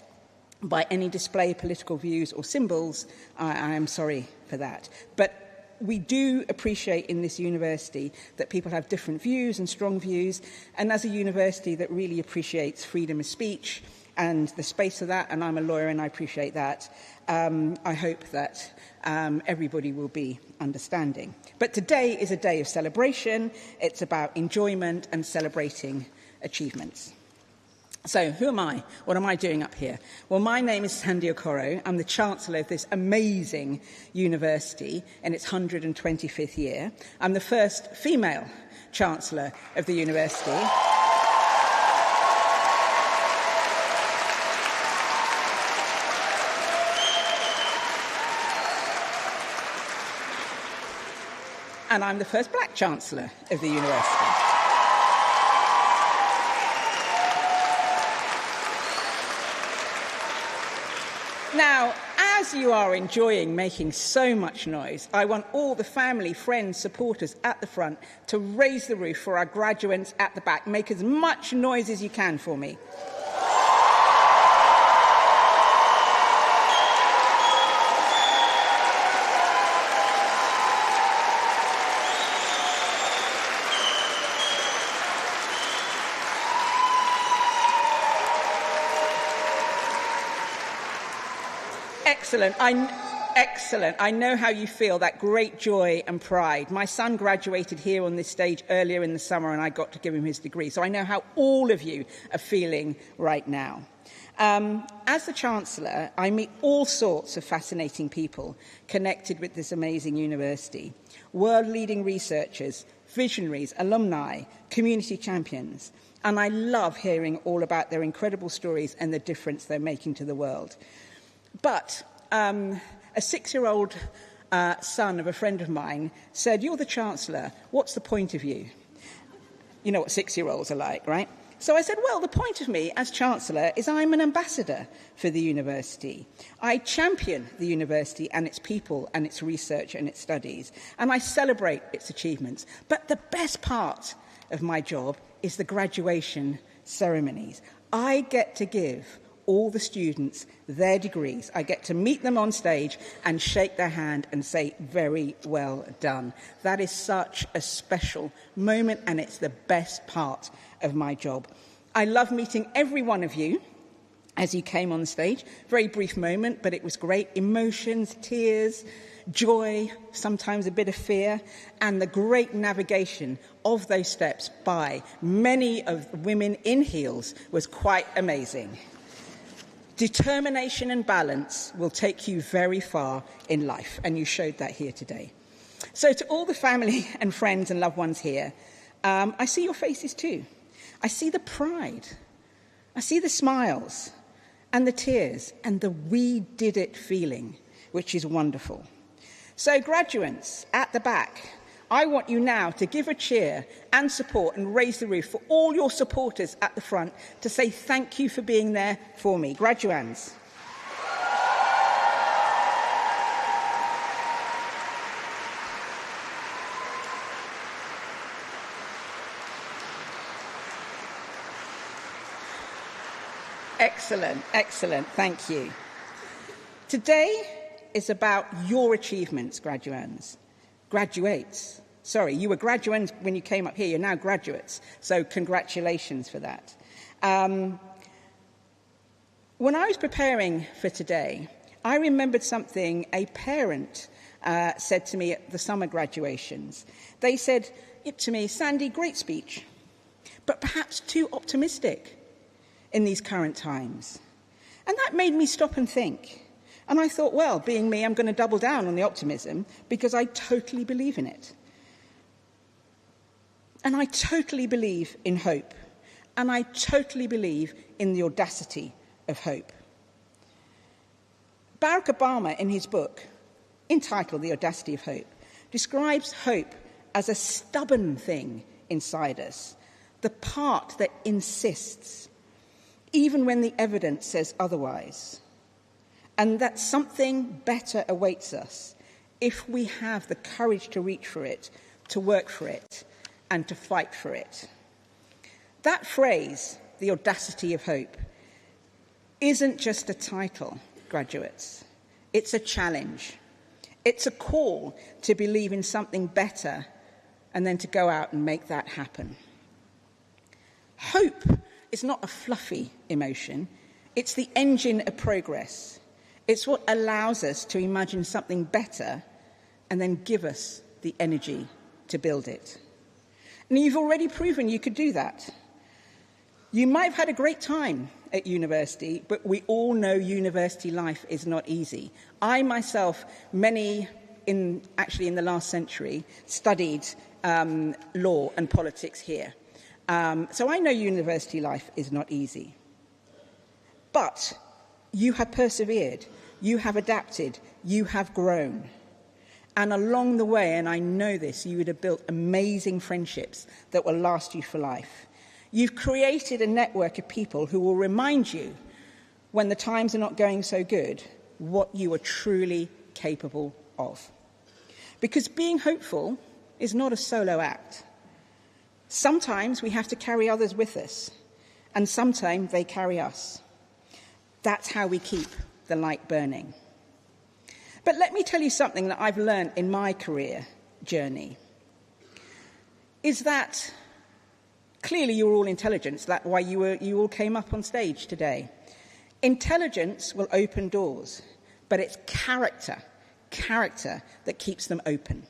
by any display of political views or symbols, I am sorry for that. But we do appreciate in this university that people have different views and strong views, and as a university that really appreciates freedom of speech and the space of that, and I'm a lawyer and I appreciate that, I hope that everybody will be understanding. But today is a day of celebration. It's about enjoyment and celebrating achievements. So, who am I? What am I doing up here? Well, my name is Sandy Okoro. I'm the Chancellor of this amazing university in its 125th year. I'm the first female Chancellor of the university. And I'm the first black Chancellor of the university. Now, as you are enjoying making so much noise, I want all the family, friends, supporters at the front to raise the roof for our graduates at the back. Make as much noise as you can for me. Excellent. I know how you feel, that great joy and pride. My son graduated here on this stage earlier in the summer, and I got to give him his degree. So I know how all of you are feeling right now. As the Chancellor, I meet all sorts of fascinating people connected with this amazing university. World-leading researchers, visionaries, alumni, community champions. And I love hearing all about their incredible stories and the difference they're making to the world. But a 6-year-old son of a friend of mine said, "You're the Chancellor, what's the point of you?" You know what 6-year-olds are like, right? So I said, well, the point of me as Chancellor is I'm an ambassador for the university. I champion the university and its people and its research and its studies, and I celebrate its achievements. But the best part of my job is the graduation ceremonies. I get to give all the students their degrees. I get to meet them on stage and shake their hand and say, very well done. That is such a special moment, and it's the best part of my job. I love meeting every one of you as you came on stage. Very brief moment, but it was great. Emotions, tears, joy, sometimes a bit of fear, and the great navigation of those steps by many of the women in heels was quite amazing. Determination and balance will take you very far in life, and you showed that here today. So to all the family and friends and loved ones here, I see your faces too. I see the pride. I see the smiles and the tears and the "we did it" feeling, which is wonderful. So graduates at the back, I want you now to give a cheer and support and raise the roof for all your supporters at the front to say thank you for being there for me. Graduands. Excellent, thank you. Today is about your achievements, graduates. Sorry, you were graduates when you came up here. You're now graduates. So congratulations for that. When I was preparing for today, I remembered something a parent said to me at the summer graduations. They said to me, "Sandy, great speech, but perhaps too optimistic in these current times." And that made me stop and think. And I thought, well, being me, I'm going to double down on the optimism because I totally believe in it. And I totally believe in hope. And I totally believe in the audacity of hope. Barack Obama, in his book, entitled The Audacity of Hope, describes hope as a stubborn thing inside us, the part that insists, even when the evidence says otherwise, and that something better awaits us if we have the courage to reach for it, to work for it, and to fight for it. That phrase, the audacity of hope, isn't just a title, graduates. It's a challenge. It's a call to believe in something better and then to go out and make that happen. Hope is not a fluffy emotion. It's the engine of progress. It's what allows us to imagine something better and then give us the energy to build it. And you've already proven you could do that. You might have had a great time at university, but we all know university life is not easy. I myself, in the last century, studied law and politics here. So I know university life is not easy. But you have persevered, you have adapted, you have grown. And along the way, and I know this, you would have built amazing friendships that will last you for life. You've created a network of people who will remind you, when the times are not going so good, what you are truly capable of. Because being hopeful is not a solo act. Sometimes we have to carry others with us, and sometimes they carry us. That's how we keep the light burning. But let me tell you something that I've learned in my career journey, is that clearly you're all intelligent. That's why you all came up on stage today. Intelligence will open doors, but it's character that keeps them open.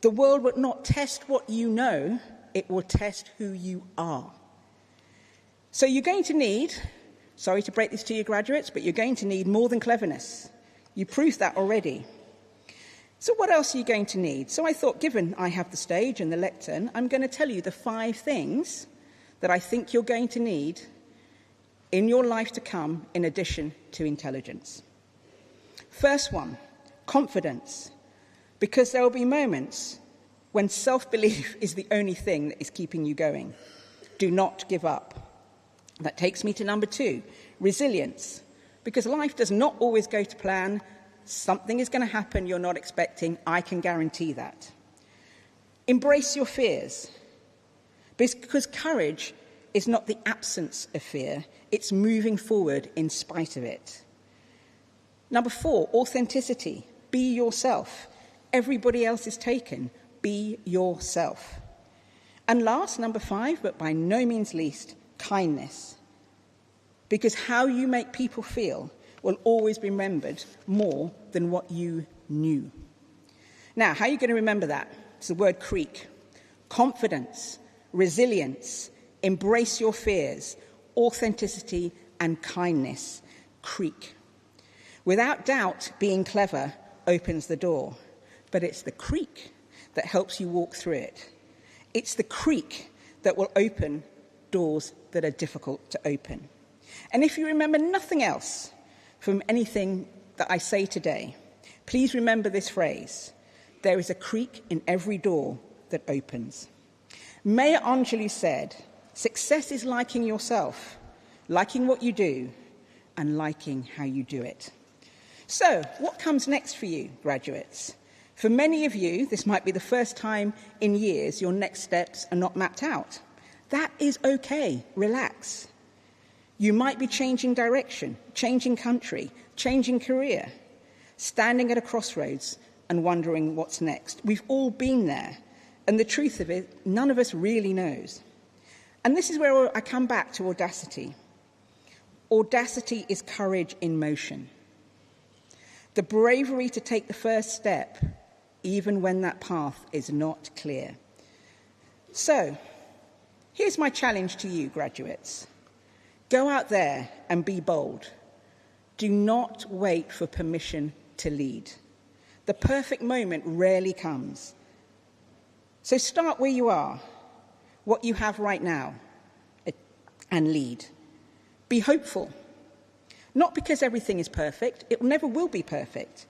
The world will not test what you know, it will test who you are. So you're going to need, sorry to break this to you graduates, but you're going to need more than cleverness. You proved that already. So what else are you going to need? So I thought, given I have the stage and the lectern, I'm going to tell you the 5 things that I think you're going to need in your life to come in addition to intelligence. First one, confidence. Because there will be moments when self-belief is the only thing that is keeping you going. Do not give up. That takes me to number 2, resilience. Because life does not always go to plan. Something is going to happen you're not expecting. I can guarantee that. Embrace your fears. Because courage is not the absence of fear. It's moving forward in spite of it. Number 4, authenticity. Be yourself. Everybody else is taken. Be yourself. And last, number 5, but by no means least, kindness. Because how you make people feel will always be remembered more than what you knew. Now, how are you going to remember that? It's the word creek. Confidence, resilience, embrace your fears, authenticity and kindness. Creek. Without doubt, being clever opens the door, but it's the creek that helps you walk through it. It's the creek that will open doors that are difficult to open. And if you remember nothing else from anything that I say today, please remember this phrase: there is a creek in every door that opens. Maya Angelou said, success is liking yourself, liking what you do, and liking how you do it. So, what comes next for you, graduates? For many of you, this might be the first time in years your next steps are not mapped out. That is okay. Relax. You might be changing direction, changing country, changing career, standing at a crossroads and wondering what's next. We've all been there, and the truth of it, none of us really knows. And this is where I come back to audacity. Audacity is courage in motion. The bravery to take the first step, even when that path is not clear. So, here's my challenge to you, graduates. Go out there and be bold. Do not wait for permission to lead. The perfect moment rarely comes. So start where you are, what you have right now, and lead. Be hopeful. Not because everything is perfect, it never will be perfect,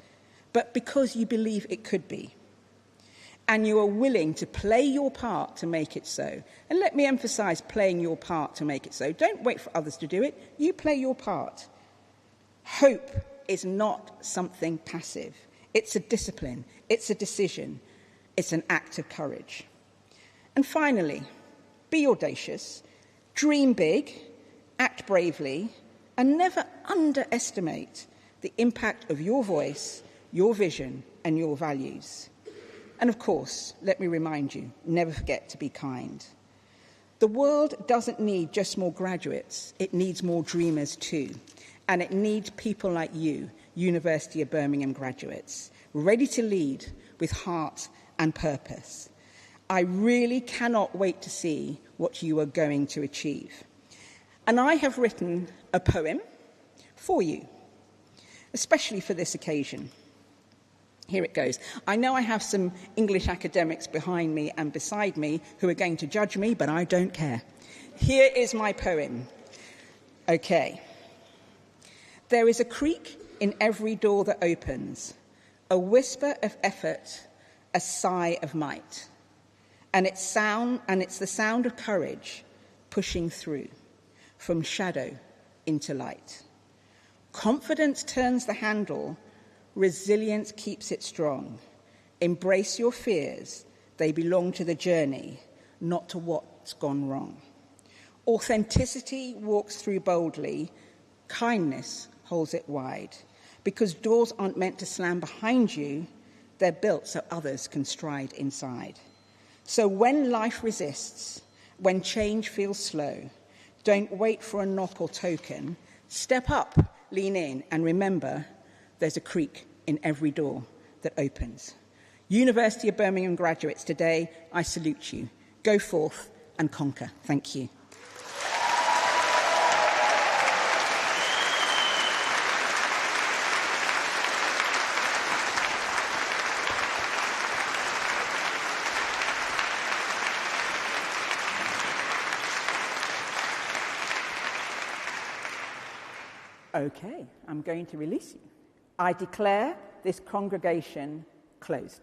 but because you believe it could be. And you are willing to play your part to make it so. And let me emphasize playing your part to make it so. Don't wait for others to do it. You play your part. Hope is not something passive. It's a discipline. It's a decision. It's an act of courage. And finally, be audacious, dream big, act bravely, and never underestimate the impact of your voice, your vision, and your values. And of course, let me remind you, never forget to be kind. The world doesn't need just more graduates, it needs more dreamers too. And it needs people like you, University of Birmingham graduates, ready to lead with heart and purpose. I really cannot wait to see what you are going to achieve. And I have written a poem for you, especially for this occasion. Here it goes. I know I have some English academics behind me and beside me who are going to judge me, but I don't care. Here is my poem. Okay. There is a creak in every door that opens, a whisper of effort, a sigh of might. And it's the sound of courage pushing through from shadow into light. Confidence turns the handle, resilience keeps it strong. Embrace your fears, they belong to the journey, not to what's gone wrong. Authenticity walks through boldly, kindness holds it wide, because doors aren't meant to slam behind you, they're built so others can stride inside. So when life resists, when change feels slow, don't wait for a knock or token. Step up, lean in, and remember, there's a creak in every door that opens. University of Birmingham graduates, today I salute you. Go forth and conquer. Thank you. Okay, I'm going to release you. I declare this congregation closed.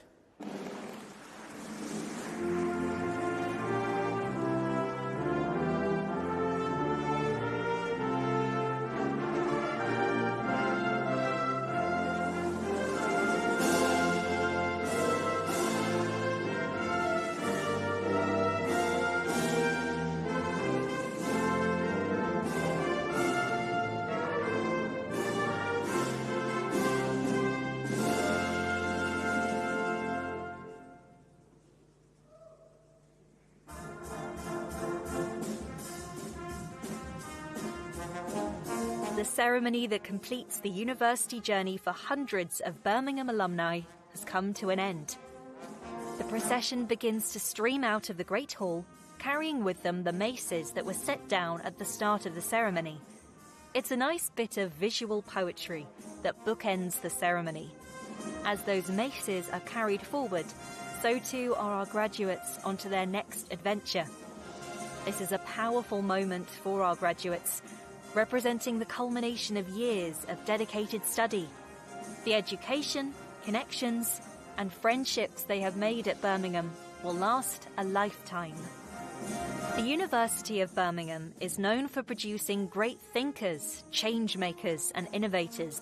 The ceremony that completes the university journey for hundreds of Birmingham alumni has come to an end. The procession begins to stream out of the Great Hall, carrying with them the maces that were set down at the start of the ceremony. It's a nice bit of visual poetry that bookends the ceremony. As those maces are carried forward, so too are our graduates onto their next adventure. This is a powerful moment for our graduates, representing the culmination of years of dedicated study, the education, connections, and friendships they have made at Birmingham will last a lifetime. The University of Birmingham is known for producing great thinkers, change makers, and innovators.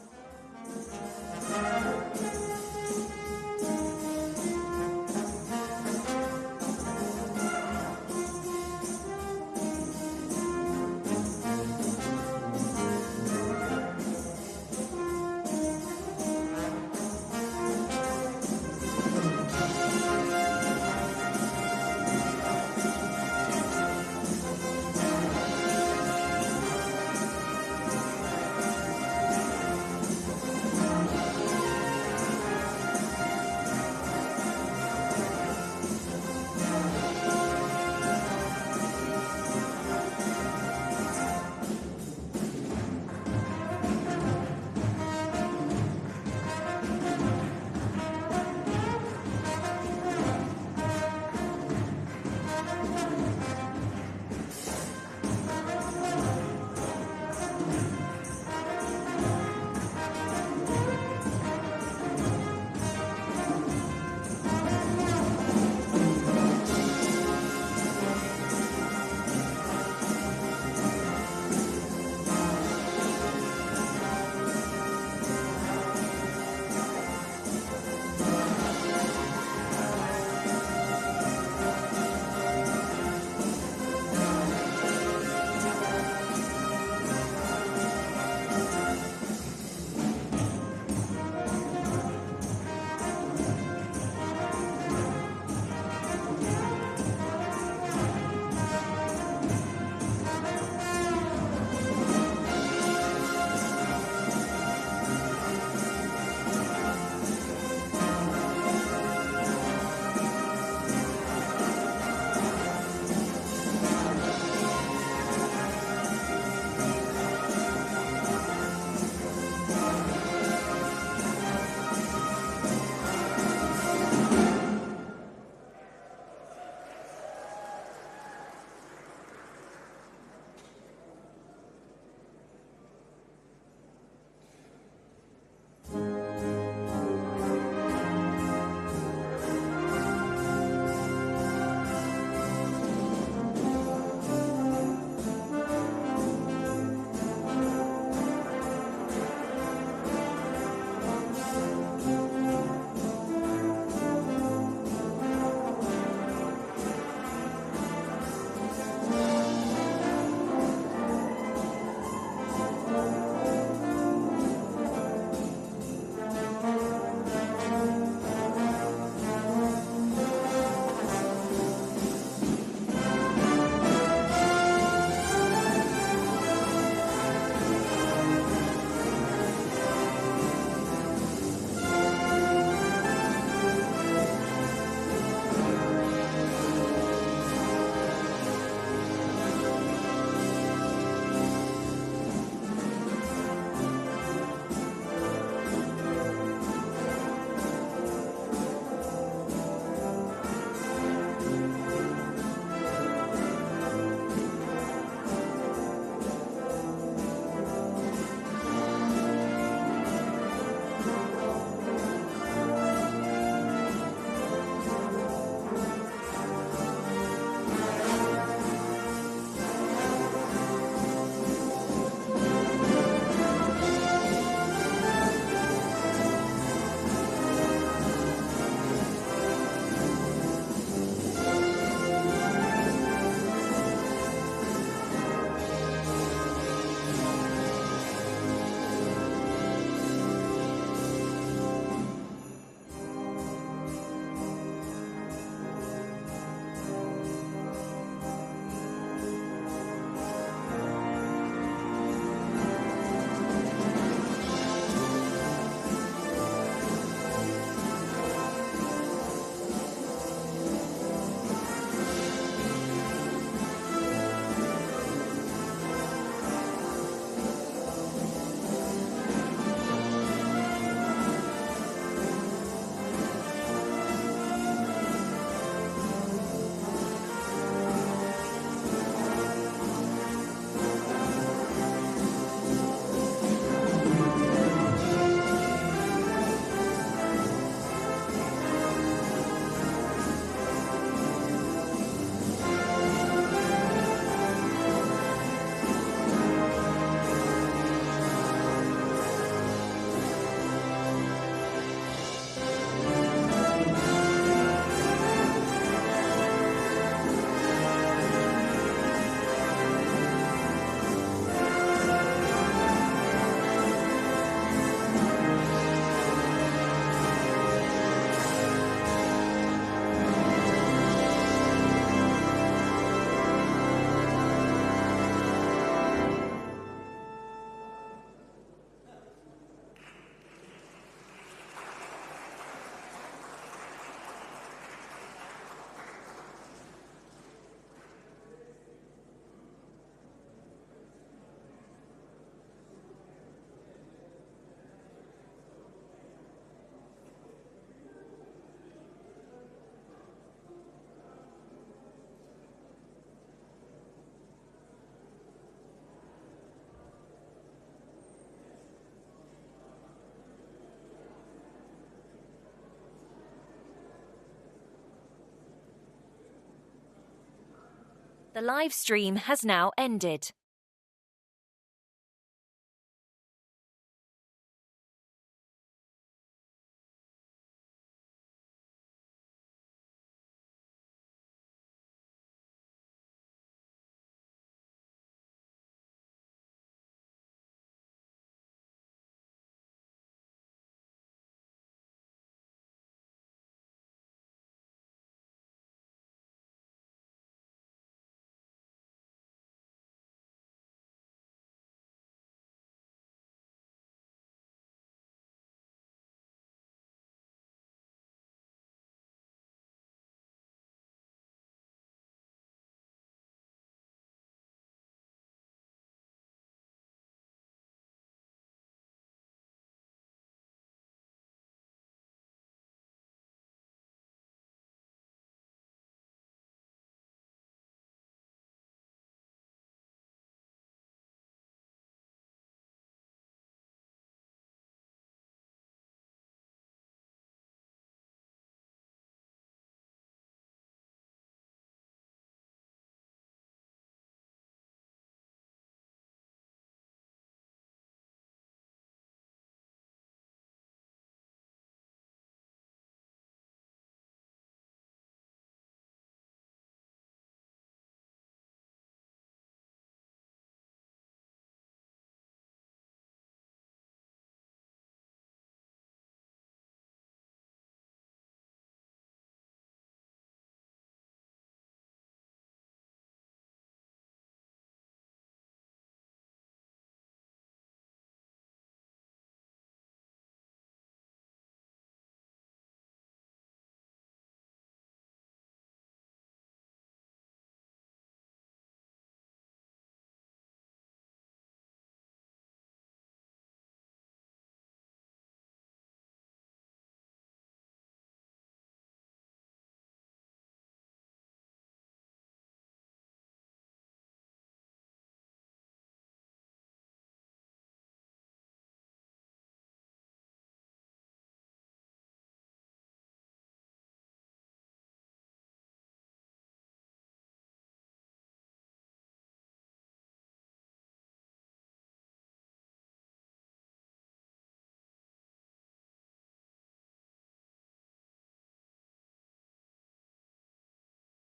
The live stream has now ended.